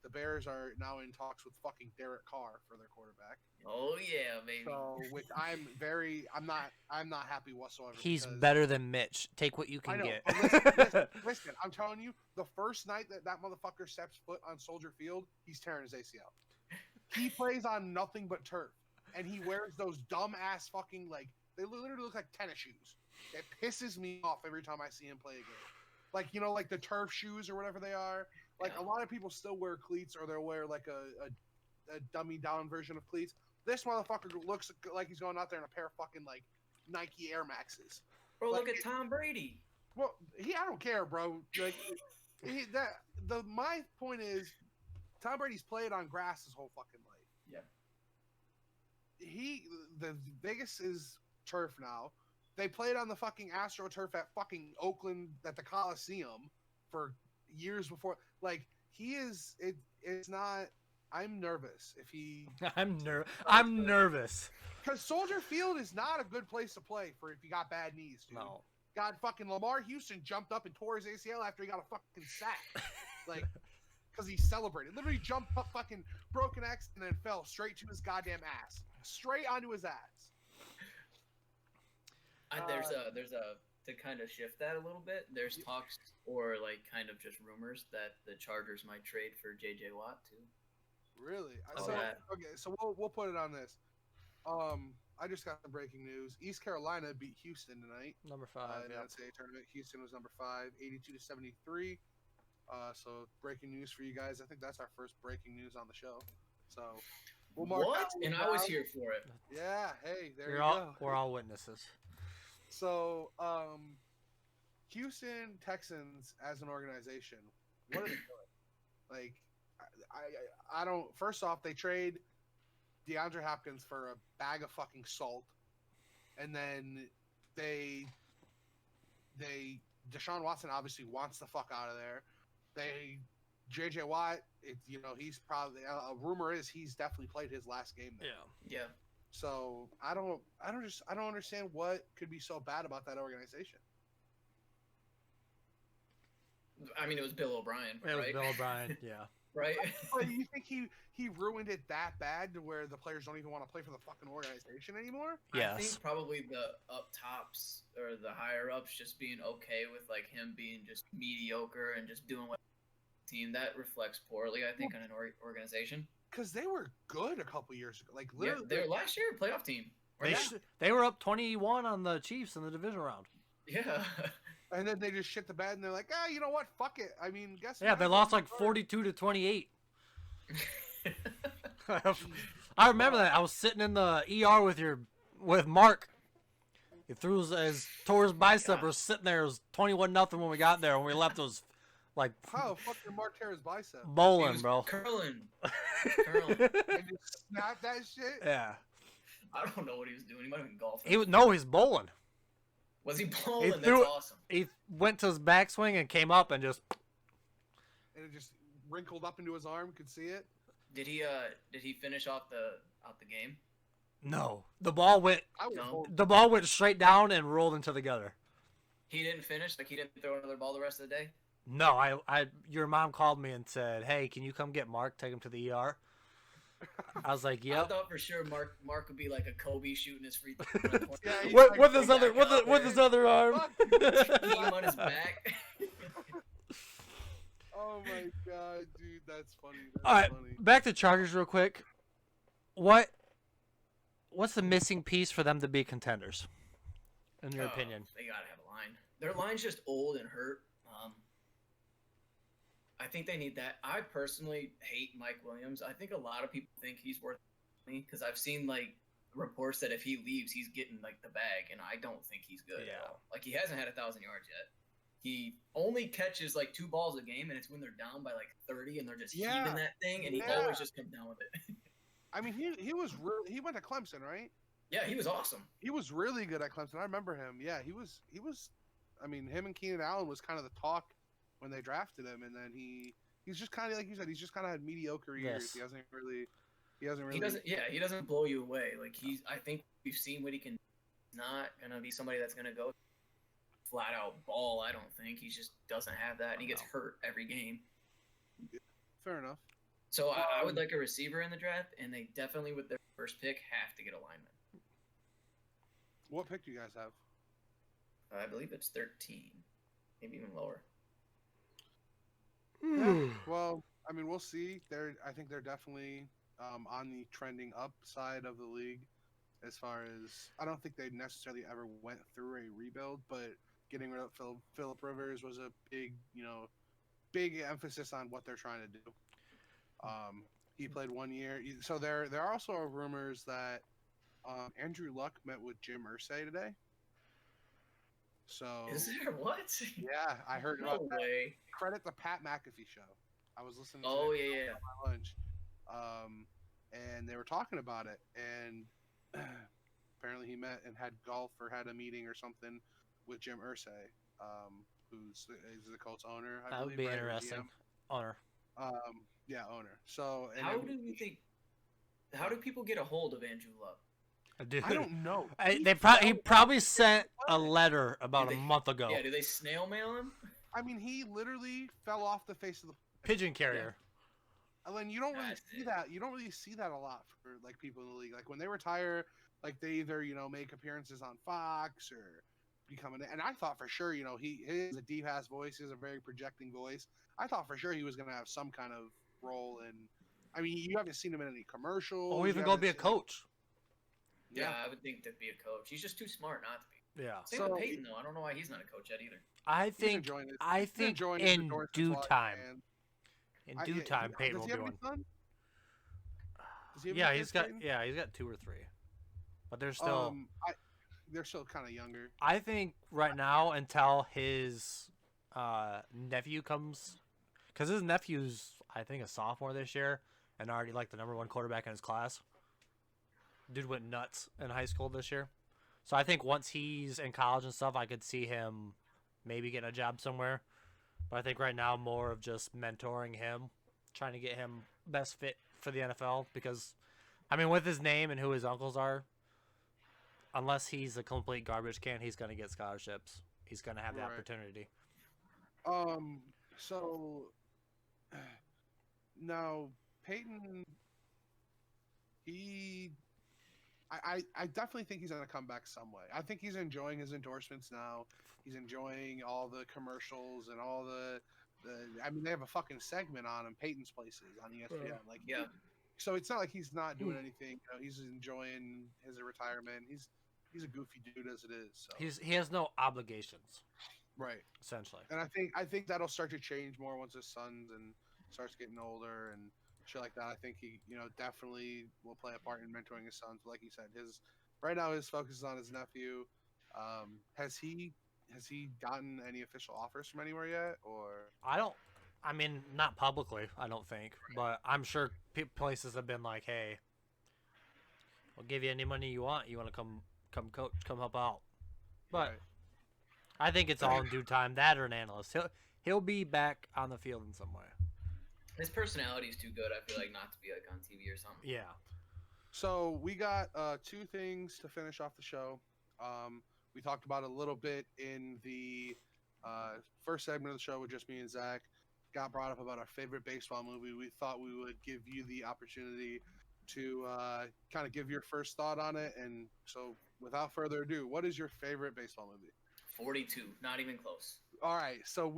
The Bears are now in talks with fucking Derek Carr for their quarterback. Oh yeah, baby. So, which I'm not happy whatsoever. He's because- better than Mitch. Take what you I can know. get. But listen, I'm telling you, the first night that motherfucker steps foot on Soldier Field, he's tearing his ACL. He plays on nothing but turf, and he wears those dumb ass fucking they literally look like tennis shoes. It pisses me off every time I see him play a game. Like the turf shoes or whatever they are. Yeah. A lot of people still wear cleats, or they'll wear a dummy down version of cleats. This motherfucker looks like he's going out there in a pair of fucking Nike Air Maxes. Bro, look like- at Tom Brady. Well, I don't care, bro. My point is, Tom Brady's played on grass his whole fucking life. Yeah. The Vegas is turf now. They played on the fucking AstroTurf at fucking Oakland at the Coliseum for years before. It's not. I'm nervous if he I'm nervous. because Soldier Field is not a good place to play for if you got bad knees, dude. No. God, fucking Lamar Houston jumped up and tore his ACL after he got a fucking sack. Because he celebrated. Literally jumped up, fucking broken X, and then fell straight to his goddamn ass. Straight onto his ass. There's a to kind of shift that a little bit. There's talks or kind of just rumors that the Chargers might trade for J.J. Watt too. Really? Oh, So, yeah. okay, so we'll put it on this. I just got some breaking news. East Carolina beat Houston tonight. Number In 5. the Yep. NCAA tournament. Houston was number 5, 82-73. So breaking news for you guys. I think that's our first breaking news on the show. So we'll mark What? that And one I was down. here for it. Yeah. Hey, there We're you all go. we're all witnesses. So, Houston Texans as an organization, what are they doing? I don't. First off, they trade DeAndre Hopkins for a bag of fucking salt, and then Deshaun Watson obviously wants the fuck out of there. JJ Watt, he's probably a rumor is he's definitely played his last game there. Yeah. Yeah. So I don't understand what could be so bad about that organization. I mean, it was Bill O'Brien, It was right? Bill O'Brien, yeah. Right? But you think he ruined it that bad to where the players don't even want to play for the fucking organization anymore? Yes. I think probably the up tops or the higher ups just being okay with like him being just mediocre and just doing what team that reflects poorly. I think on an organization. Because they were good a couple years ago. Like Yeah, literally, they were last year playoff team. They were up 21 on the Chiefs in the division round. Yeah. and then they just shit the bed and they're like, you know what? Fuck it. I mean, guess Yeah, what? they lost like 42 to 28. I remember that. I was sitting in the ER with Mark. He tore his bicep. Was sitting there. It was 21-0 when we got there. When we left, it was like How the fuck did Mark tear his bicep? bowling, bro. Curling. And just snap that shit? Yeah. I don't know what he was doing. He might have been golfing. He's bowling. Was he bowling? That's awesome. He went to his backswing and came up and just. And it just wrinkled up into his arm. Could see it. Did he finish off the game? No, the ball went. The ball went straight down and rolled into the gutter. He didn't finish. Like he didn't throw another ball the rest of the day. No, your mom called me and said, "Hey, can you come get Mark? Take him to the ER." I was like, "Yep." I thought for sure Mark would be like a Kobe shooting his free throw. With his other arm. Team on his back. Oh my god, dude, that's funny. All right, back to Chargers real quick. What's the missing piece for them to be contenders, in your opinion? They gotta have a line. Their line's just old and hurt. I think they need that. I personally hate Mike Williams. I think a lot of people think he's worth money because I've seen like reports that if he leaves, he's getting like the bag, and I don't think he's good at all. Like he hasn't had 1,000 yards yet. He only catches like 2 balls a game, and it's when they're down by like 30, and they're just heaving that thing, and he always just comes down with it. I mean, he went to Clemson, right? Yeah, he was awesome. He was really good at Clemson. I remember him. Yeah, he was. I mean, him and Keenan Allen was kind of the talk when they drafted him, and then he's just kind of like you said. He's just kind of had mediocre years. Yes. He doesn't blow you away. Like I think we've seen what he can. He's not gonna be somebody that's gonna go flat out ball. I don't think he just doesn't have that, and he gets hurt every game. Fair enough. So I would like a receiver in the draft, and they definitely, with their first pick, have to get a lineman. What pick do you guys have? I believe it's 13, maybe even lower. Yeah, well, I mean, we'll see. I think they're definitely on the trending up side of the league. As far as I don't think they necessarily ever went through a rebuild, but getting rid of Phillip Rivers was a big emphasis on what they're trying to do. He played 1 year. So there are also rumors that Andrew Luck met with Jim Irsay today. So is there what? Yeah, I heard no about way. that. Credit the Pat McAfee show. I was listening to yeah. on my lunch. And they were talking about it, and apparently he met and had golf or had a meeting or something with Jim Irsay, who's the Colts owner. That would be interesting. Owner. Yeah, owner. So how do people get a hold of Andrew Luck? Dude, I don't know. He probably sent a letter about a month ago. Yeah, do they snail mail him? I mean, he literally fell off the face of the pigeon carrier. Yeah. And you don't really see that. You don't really see that a lot for like people in the league. Like when they retire, like they either make appearances on Fox or become and I thought for sure he is a deep ass voice. He has a very projecting voice. I thought for sure he was gonna have some kind of role in. I mean, you haven't seen him in any commercials. Or even go be a coach. Yeah, I would think to be a coach. He's just too smart not to be. Yeah. Same with Peyton, though. I don't know why he's not a coach yet either. I think in due time. In due time, Peyton will be one. Yeah, he's got 2 or 3, but they're still kind of younger. I think right now until his nephew comes, because his nephew's I think a sophomore this year and already like the #1 quarterback in his class. Dude went nuts in high school this year. So I think once he's in college and stuff, I could see him maybe getting a job somewhere. But I think right now more of just mentoring him, trying to get him best fit for the NFL. Because, I mean, with his name and who his uncles are, unless he's a complete garbage can, he's going to get scholarships. He's going to have the opportunity. So now Peyton, he, I definitely think he's gonna come back some way. I think he's enjoying his endorsements now. He's enjoying all the commercials and all the. I mean, they have a fucking segment on him, Peyton's Places on ESPN. Like, Yeah. so it's not like he's not doing anything. You know, he's enjoying his retirement. He's a goofy dude as it is. So. He has no obligations, Right. essentially. And I think that'll start to change more once his son's and starts getting older and shit like that. I think he, definitely will play a part in mentoring his sons. Like you said, right now his focus is on his nephew. Has he gotten any official offers from anywhere yet? Or I mean, not publicly, I don't think, but I'm sure places have been like, "Hey, we'll give you any money you want. You want to come coach, come help out." But right. I think it's all in due time. That or an analyst, he'll be back on the field in some way. His personality is too good. I feel like not to be like on TV or something. Yeah. So we got two things to finish off the show. We talked about a little bit in the first segment of the show with just me and Zach. Got brought up about our favorite baseball movie. We thought we would give you the opportunity to kind of give your first thought on it. And so, without further ado, what is your favorite baseball movie? 42, not even close. All right. So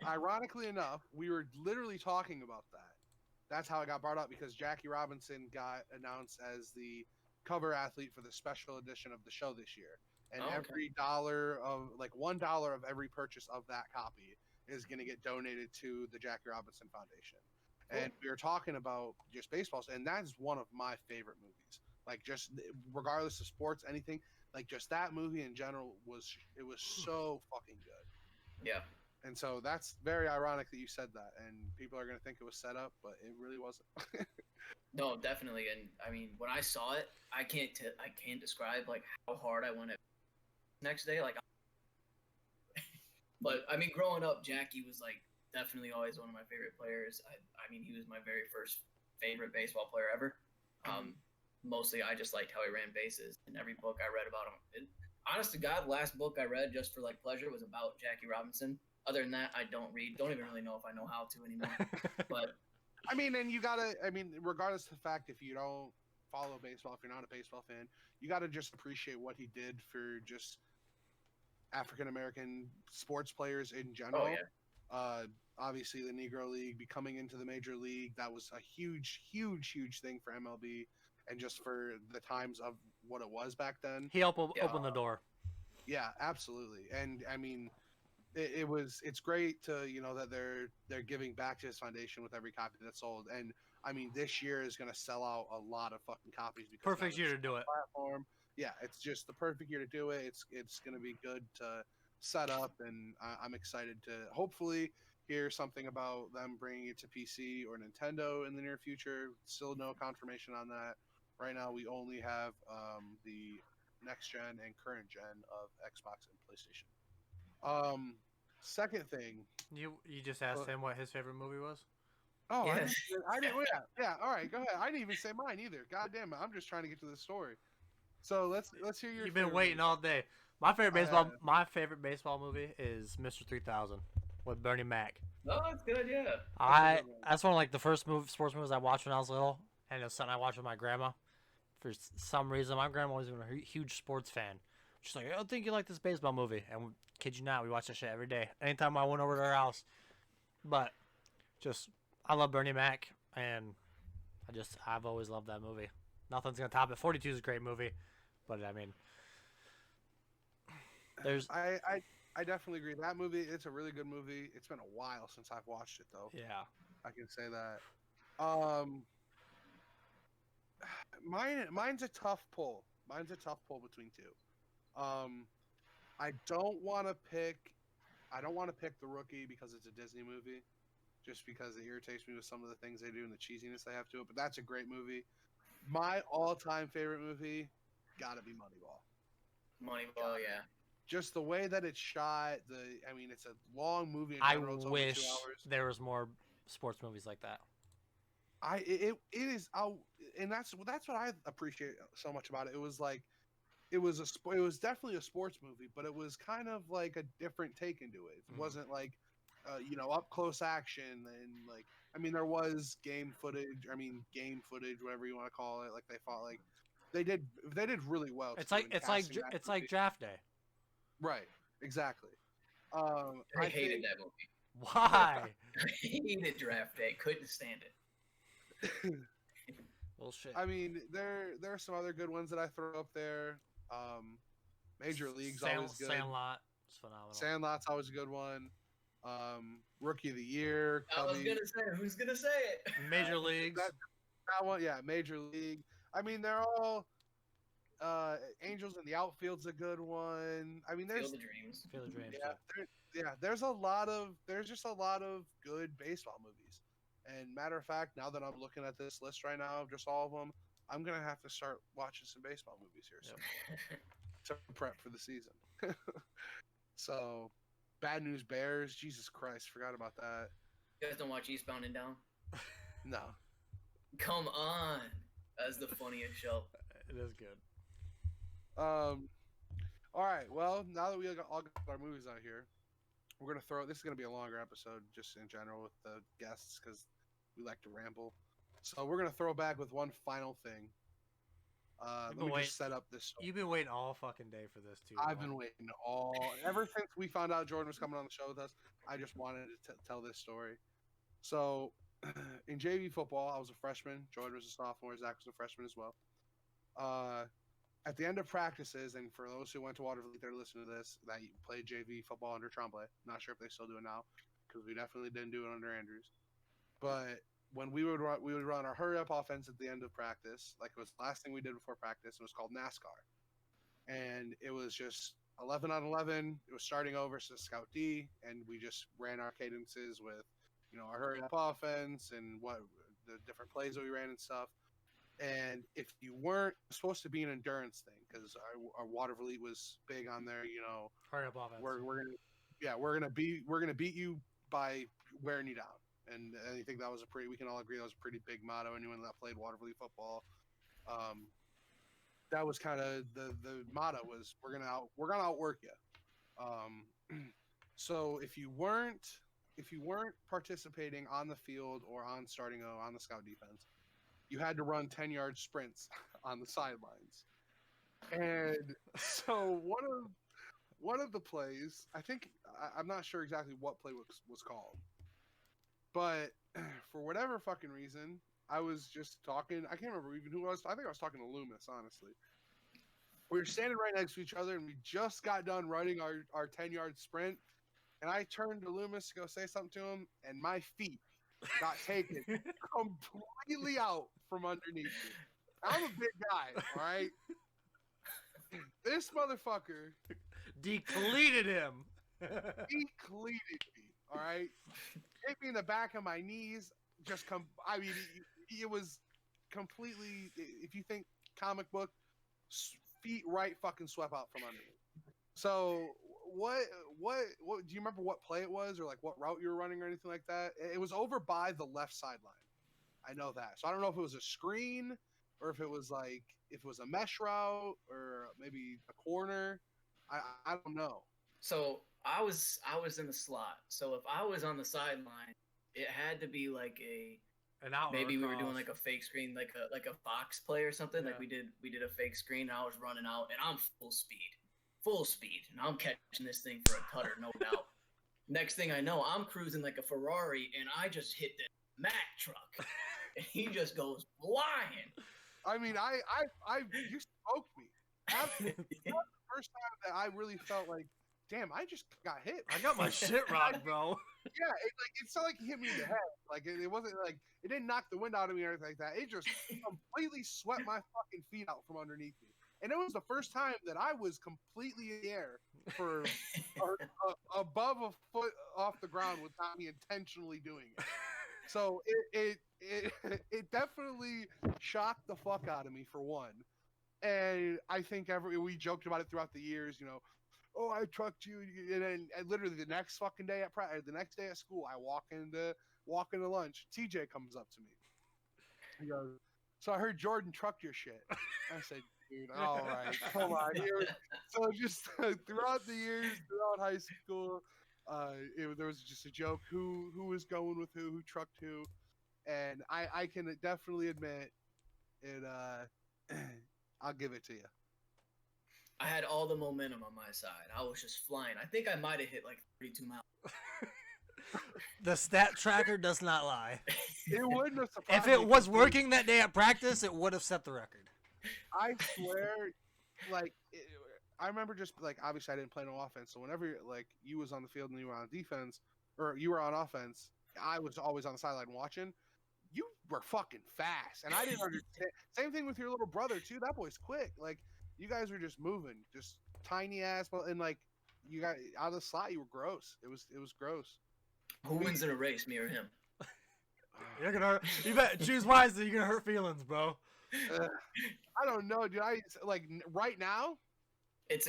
ironically enough, we were literally talking about that. That's how it got brought up because Jackie Robinson got announced as the cover athlete for the special edition of the show this year. And every $1 of every purchase of that copy is going to get donated to the Jackie Robinson Foundation. Cool. And we were talking about just baseballs, and that's one of my favorite movies. Like, just regardless of sports, anything, like just that movie in general was so fucking good. Yeah. And so that's very ironic that you said that, and people are going to think it was set up, but it really wasn't. No, definitely. And I mean, when I saw it, I can't describe like how hard I went at next day. Like, but I mean, growing up, Jackie was like definitely always one of my favorite players. I mean, he was my very first favorite baseball player ever. Mostly, I just liked how he ran bases. And every book I read about him, honest to God, the last book I read just for like pleasure was about Jackie Robinson. Other than that, I don't read. Don't even really know if I know how to anymore. But I mean, and you gotta. I mean, regardless of the fact if you don't follow baseball, if you're not a baseball fan, you gotta just appreciate what he did for just African American sports players in general. Oh, yeah. Obviously, the Negro League becoming into the major league, that was a huge, huge, huge thing for MLB, and just for the times of what it was back then. He opened the door. Yeah, absolutely. And I mean, it's great to that they're giving back to his foundation with every copy that's sold. And I mean, this year is going to sell out a lot of fucking copies because perfect year to do it. Platform. Yeah, it's just the perfect year to do it. It's going to be good to set up, and I'm excited to hopefully hear something about them bringing it to PC or Nintendo in the near future. Still no confirmation on that. Right now, we only have the next gen and current gen of Xbox and PlayStation. Second thing, you just asked him what his favorite movie was. Oh, yeah. I didn't. Yeah. All right, go ahead. I didn't even say mine either. God damn it! I'm just trying to get to the story. So let's hear your. You've been waiting all day. My favorite baseball movie is Mr. 3000 with Bernie Mac. Oh, that's good. Yeah. That's one of like the first sports movies I watched when I was little, and it was something I watched with my grandma. For some reason, my grandma was a huge sports fan. She's like, I don't think you like this baseball movie. And kid you not, we watch that shit every day. Anytime I went over to her house. But I love Bernie Mac, and I've always loved that movie. Nothing's going to top it. 42 is a great movie. But, I mean, there's... I definitely agree. That movie, it's a really good movie. It's been a while since I've watched it, though. Yeah. I can say that. Mine's a tough pull. Mine's a tough pull between two. I don't want to pick The Rookie because it's a Disney movie, just because it irritates me with some of the things they do and the cheesiness they have to it. But that's a great movie. My all-time favorite movie gotta be Moneyball. Moneyball, yeah. Just the way that it's shot. It's a long movie. I wish there was more sports movies like that. It is, and that's what I appreciate so much about it. It was like, it was definitely a sports movie, but it was kind of like a different take into it. It wasn't like up close action and like I mean there was game footage, whatever you want to call it. Like they fought like they did really well. It's too like in it's like casting that it's movie. like draft day. Right, exactly. I hated that movie. Why? I hated Draft Day. Couldn't stand it. Well, shit. I mean, there are some other good ones that I throw up there. Major League's always good. Sandlot is phenomenal. Sandlot's always a good one. Rookie of the Year. I was Cubbie. gonna say, who's gonna say it? Major Leagues. That one, yeah, Major League. I mean, they're all. Angels in the Outfield's a good one. I mean, there's Field of Dreams. Field of Dreams. there's just a lot of good baseball movies. And matter of fact, now that I'm looking at this list right now, just all of them, I'm gonna have to start watching some baseball movies here soon to prep for the season. So, Bad News Bears, Jesus Christ, forgot about that. You guys don't watch Eastbound and Down? No. Come on, that's the funniest show. It is good. All right. Well, now that we all got our movies out here, we're gonna throw. This is gonna be a longer episode, just in general with the guests, because we like to ramble. So we're gonna throw back with one final thing. Let me just set up this. You've been waiting all fucking day for this too. I've been waiting ever since we found out Jordan was coming on the show with us. I just wanted to tell this story. So, in JV football, I was a freshman. Jordan was a sophomore. Zach was a freshman as well. At the end of practices, and for those who went to Waterville that are listening to this, that played JV football under Tremblay. Not sure if they still do it now, because we definitely didn't do it under Andrews. But when we would run our hurry up offense at the end of practice, like it was the last thing we did before practice. It was called NASCAR, and it was just 11 on 11. It was starting over to Scout D, and we just ran our cadences with, our hurry up offense and what the different plays that we ran and stuff. And if you weren't supposed to be an endurance thing, because our Waterville Elite was big on there, hurry up offense. We're gonna beat you by wearing you down. And I think that was we can all agree that was a pretty big motto. Anyone that played Waterville Elite football, that was kind of the motto was we're gonna outwork you. So if you weren't participating on the field or on the scout defense, you had to run 10-yard sprints on the sidelines. And so one of the plays, I think, I'm not sure exactly what play was called, but for whatever fucking reason, I was just talking. I can't remember even who I was. I think I was talking to Loomis, honestly. We were standing right next to each other, and we just got done running our 10-yard sprint. And I turned to Loomis to go say something to him, and my feet got taken completely out from underneath me. I'm a big guy, all right? This motherfucker decleated him. Decleated me, all right? Hit me in the back of my knees. It was completely, if you think comic book, feet right fucking swept out from under me. So what do you remember what play it was, or like what route you were running or anything like that? It was over by the left sideline. I know that. So I don't know if it was a screen or if it was a mesh route or maybe a corner. I don't know. So I was in the slot. So if I was on the sideline, it had to be like an outlet. Maybe we were doing like a fake screen, like a Fox play or something. Yeah. Like we did a fake screen. And I was running out, and I'm full speed, and I'm catching this thing for a cutter, no doubt. Next thing I know, I'm cruising like a Ferrari, and I just hit the Mack truck, and he just goes flying. I mean, you smoked me. That was the first time that I really felt like, damn, I just got hit. I got my shit rocked, bro. Yeah, it's not like he hit me in the head. Like it wasn't like it didn't knock the wind out of me or anything like that. It just completely swept my fucking feet out from underneath me. And it was the first time that I was completely in the air for above a foot off the ground without me intentionally doing it. So it definitely shocked the fuck out of me, for one. And I think we joked about it throughout the years, oh, I trucked you, and literally the next fucking day the next day at school, I walk into lunch. TJ comes up to me. He goes, "So I heard Jordan trucked your shit." I said, "Dude, all right, come on." So just throughout the years, throughout high school, There was just a joke who was going with who trucked who, and I can definitely admit it. I'll give it to you. I had all the momentum on my side. I was just flying. I think I might have hit like 32 miles. The stat tracker does not lie. It wouldn't have surprised If me it was 'cause working that day at practice, it would have set the record. I swear, like I remember just like obviously I didn't play no offense, so whenever like you was on the field and you were on defense or you were on offense, I was always on the sideline watching. You were fucking fast, and I didn't understand. Same thing with your little brother too. That boy's quick. Like you guys were just moving, just tiny ass, and like you got out of the slot. You were gross. It was gross. Who wins in a race, me or him? You're gonna you bet choose wisely. You're gonna hurt feelings, bro. I don't know, dude. I like right now. It's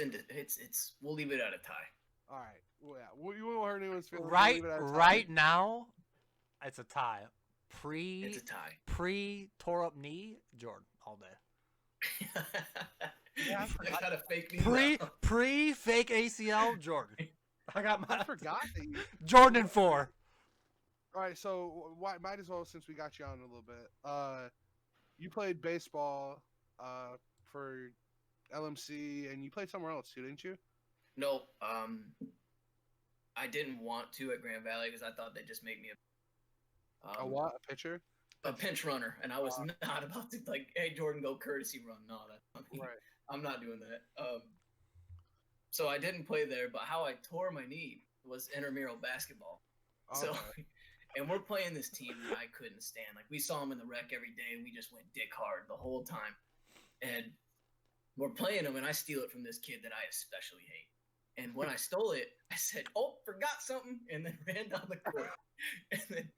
we'll leave it at a tie. All right. Well, yeah. You won't hurt anyone's feelings. Right now, it's a tie. It's a tie. Pre tore up knee, Jordan all day. Yeah, I got a fake knee. Pre fake ACL, Jordan. I forgot that you. Jordan in 4. All right, so might as well since we got you on a little bit. You played baseball for LMC, and you played somewhere else too, didn't you? No, I didn't want to at Grand Valley because I thought they'd just make me a what? A pitcher? A pinch runner, and I was not about to like, hey Jordan, go courtesy run. No, that's not me. Right. I'm not doing that. So I didn't play there, but how I tore my knee was intramural basketball. Okay. So, and we're playing this team that I couldn't stand. Like we saw them in the rec every day, and we just went dick hard the whole time. And we're playing them, and I steal it from this kid that I especially hate. And when I stole it, I said, "Oh, forgot something," and then ran down the court. And then,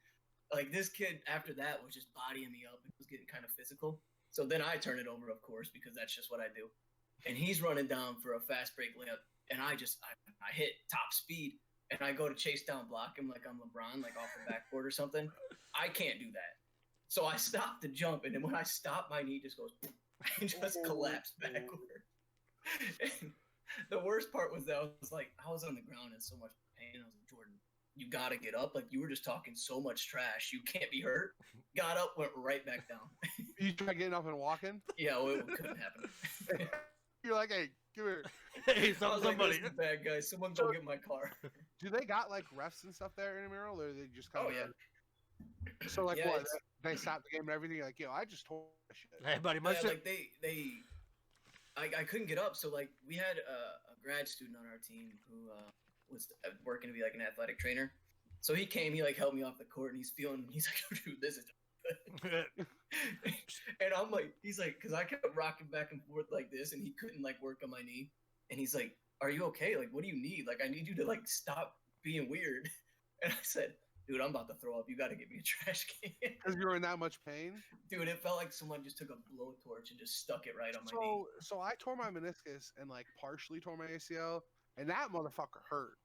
like this kid after that was just bodying me up and was getting kind of physical. So then I turn it over, of course, because that's just what I do. And he's running down for a fast break layup, and I hit top speed, and I go to chase down block him like I'm LeBron, like off the backboard or something. I can't do that. So I stop the jump, and then when I stop, my knee just goes and just collapsed backward. And the worst part was that I was on the ground in so much pain. I was like, Jordan, you gotta get up. Like you were just talking so much trash. You can't be hurt. Got up, went right back down. You try getting up and walking? Yeah, well, it couldn't happen. You're like, hey, come here. Hey, I was like, somebody. "This is bad guy. Someone go get my car." Do they got like refs and stuff there in Intramural, or they just kind of? Oh yeah. So like Yeah, what? They stopped the game and everything. You're like, yo, I just tore my shit. Hey, buddy, Yeah, like I couldn't get up. So like we had a grad student on our team who was working to be like an athletic trainer. So he came, he like helped me off the court, and he's like, dude, this is and I'm like, he's like, because I kept rocking back and forth like this, and he couldn't like work on my knee. And he's like, "Are you okay? Like, what do you need? Like, I need you to like stop being weird." And I said, "Dude, I'm about to throw up. You got to get me a trash can." Because you were in that much pain. Dude, it felt like someone just took a blowtorch and just stuck it right on my knee. So I tore my meniscus and like partially tore my ACL, and that motherfucker hurt.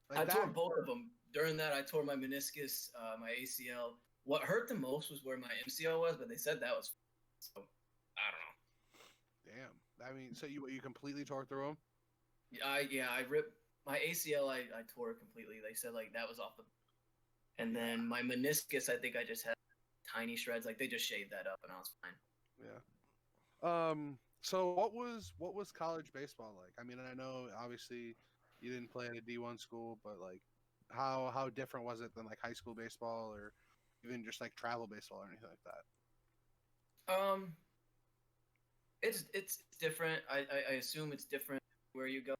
Like, I tore both of them. During that, I tore my meniscus, my ACL. What hurt the most was where my MCL was, but they said that was. So I don't know. Damn. I mean, so you completely tore through them? I ripped my ACL. I tore it completely. They said like that was off the. And then my meniscus, I think I just had tiny shreds. Like they just shaved that up, and I was fine. Yeah. So what was college baseball like? I mean, I know obviously you didn't play at a D1 school, but like how different was it than like high school baseball or even just like travel baseball or anything like that? It's different. I assume it's different where you go,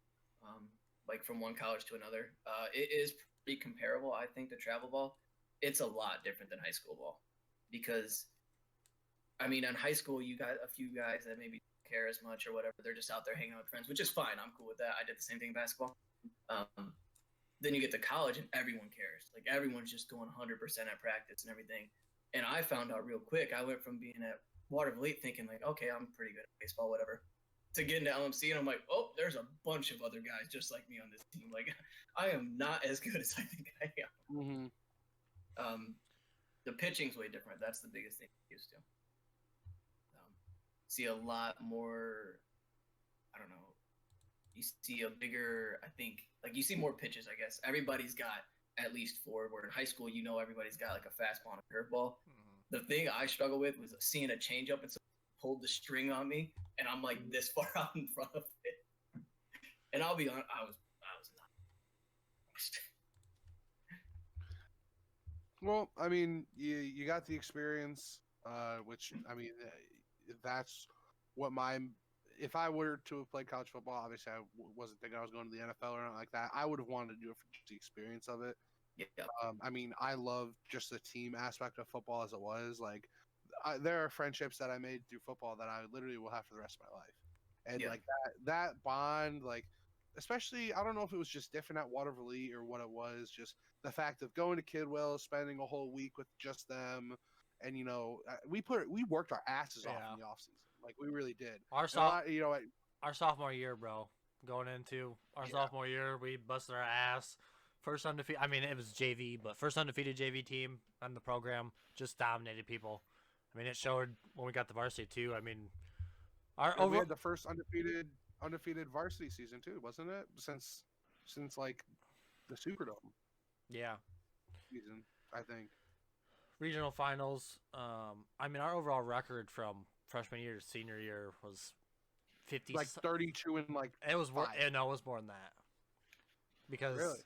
like from one college to another. It is pretty comparable, I think, to travel ball. It's a lot different than high school ball because, I mean, in high school you got a few guys that maybe don't care as much or whatever. They're just out there hanging out with friends, which is fine. I'm cool with that. I did the same thing in basketball. Then you get to college and everyone cares. Like everyone's just going 100% at practice and everything. And I found out real quick. I went from being at Waterville Elite thinking like, okay, I'm pretty good at baseball, whatever, to getting to LMC and I'm like, oh, there's a bunch of other guys just like me on this team. Like, I am not as good as I think I am. Mm-hmm. The pitching's way different. That's the biggest thing I'm used to. See a lot more. I don't know. you see a bigger, I think, like you see more pitches, I guess. Everybody's got at least four, where in high school, you know, everybody's got like a fastball and a curveball. The thing I struggle with was seeing a changeup and someone pulled the string on me, and I'm like this far out in front of it. And I'll be honest, I was not. Well, I mean, you got the experience, which I mean, that's what my. If I were to have played college football, obviously I wasn't thinking I was going to the NFL or anything like that. I would have wanted to do it for just the experience of it. Yeah. I mean, I love just the team aspect of football as it was. Like, there are friendships that I made through football that I literally will have for the rest of my life, and like that bond, like, especially I don't know if it was just different at Waterville or what it was, just the fact of going to Kidwell, spending a whole week with just them, and you know, we worked our asses off in the off season, like we really did. Our sophomore year, bro, going into our sophomore year, we busted our ass. First undefeated. I mean, it was JV, but first undefeated JV team on the program, just dominated people. I mean, it showed when we got the varsity too. I mean, we had the first undefeated varsity season too, wasn't it? Since like the Superdome. Yeah. Season, I think. Regional finals. I mean, our overall record from freshman year to senior year was 50. Like 32 and like. It was more. No, it was more than that. Because. Really?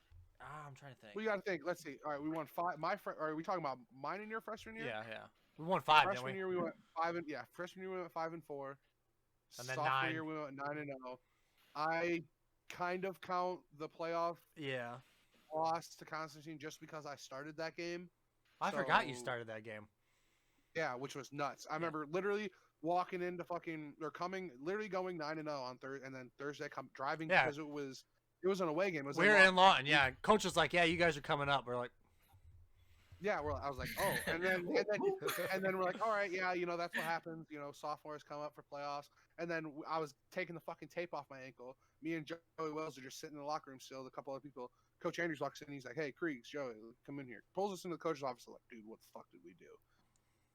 I'm trying to think. We got to think. Let's see. All right, we won 5. Are we talking about mine and your freshman year? Yeah. We won 5. Freshman year we went 5 and Freshman year we went 5-4. And then sophomore 9. year we went 9-0. I kind of count the playoff. Yeah. Loss to Constantine just because I started that game. I forgot you started that game. Yeah, which was nuts. I remember literally walking into literally going 9-0 on Thursday, and then Thursday driving because it was an away game. We were in Lawton. Yeah, coach was like, "Yeah, you guys are coming up." We're like, "Yeah." I was like, "Oh," and then we're like, "All right, yeah, you know that's what happens. You know, sophomores come up for playoffs." And then I was taking the fucking tape off my ankle. Me and Joey Wells are just sitting in the locker room still. A couple other people. Coach Andrews walks in. He's like, "Hey, Kriegs, Joey, come in here." Pulls us into the coach's office. Like, dude, what the fuck did we do?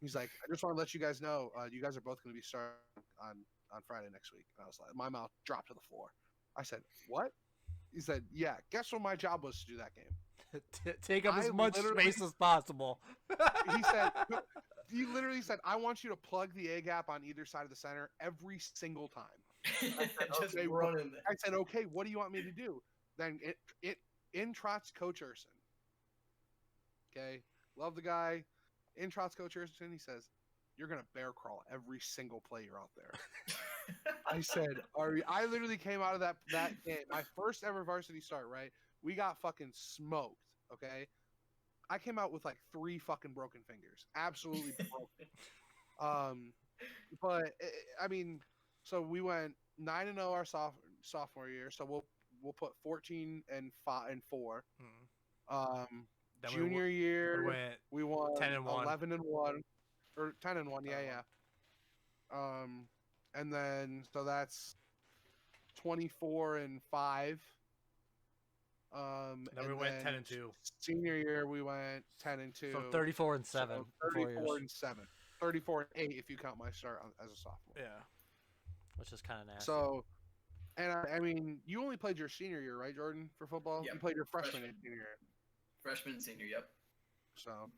He's like, "I just want to let you guys know, you guys are both going to be starting on Friday next week." And I was like, my mouth dropped to the floor. I said, "What?" He said, "Yeah, guess what my job was to do that game? Take up as much space as possible." He literally said, "I want you to plug the A gap on either side of the center every single time." I said, "Okay, what do you want me to do?" Then in trots Coach Urson. Okay, love the guy. In trots Coach Urson, he says, "You're gonna bear crawl every single play you're out there." I said, I literally came out of that game, my first ever varsity start, right? We got fucking smoked, okay? I came out with like 3 fucking broken fingers. Absolutely broken. But, I mean, so we went 9-0 our sophomore year, so we'll put 14-4. Junior year, we won 10-1. 11-1. Or 10-1, yeah. And then so that's 24-5. Then we went 10-2. Senior year we went 10-2. So 34-7. So 34-7. 34-8 if you count my start as a sophomore. Yeah, which is kind of nasty. So, and I mean, you only played your senior year, right, Jordan, for football? Yep. You played your freshman and senior year. Freshman and senior, yep. So,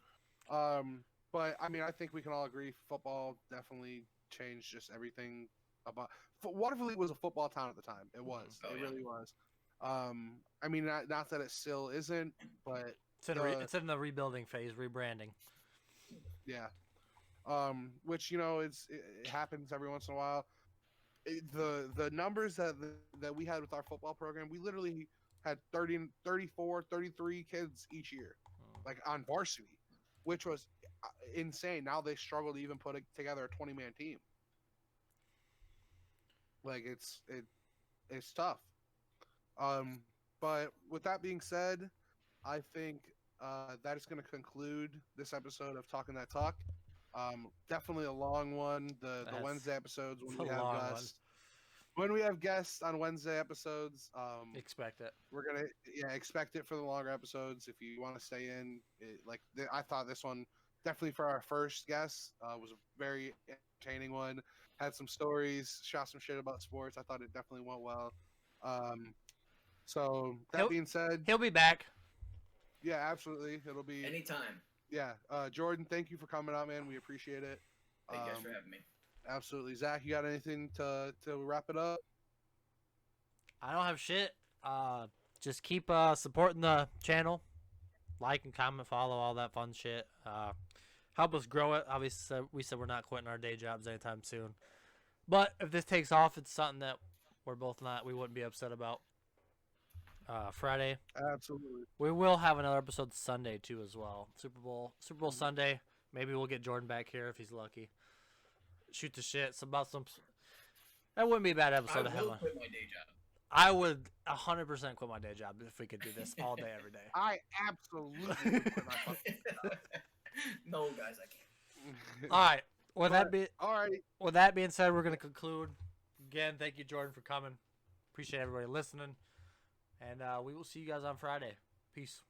but I mean, I think we can all agree football definitely changed just everything about. Waterville was a football town at the time. It was. It really was. I mean, not that it still isn't, but it's in the rebuilding phase, rebranding. Yeah. Which, you know, it happens every once in a while. The numbers that we had with our football program, we literally had 30, 34, 33 kids each year, like on varsity, which was insane. Now they struggle to even put together a 20-man team. Like it's tough. But with that being said, I think that is going to conclude this episode of Talkin That Talk. Definitely a long one. The Wednesday episodes when we have guests. When we have guests on Wednesday episodes, expect it. We're gonna expect it for the longer episodes. If you want to stay in, I thought this one definitely for our first guest was a very entertaining one. Had some stories, shot some shit about sports. I thought it definitely went well. So that He'll- being said, He'll be back. yeah, absolutely, it'll be. Anytime. Yeah, Jordan, thank you for coming out, man. We appreciate it. Thank you guys for having me. Absolutely, Zach. You got anything to wrap it up? I don't have shit. Just keep supporting the channel. Like and comment, follow, all that fun shit. Help us grow it. Obviously, we said we're not quitting our day jobs anytime soon. But if this takes off, it's something that we wouldn't be upset about. Friday. Absolutely. We will have another episode Sunday too as well. Super Bowl Sunday. Maybe we'll get Jordan back here if he's lucky. Shoot the shit. That wouldn't be a bad episode to I have will on. quit my day job. I would 100% quit my day job if we could do this all day, every day. I absolutely would quit my fucking No, guys, I can't. All right. all right. With that being said, we're going to conclude. Again, thank you, Jordan, for coming. Appreciate everybody listening. And we will see you guys on Friday. Peace.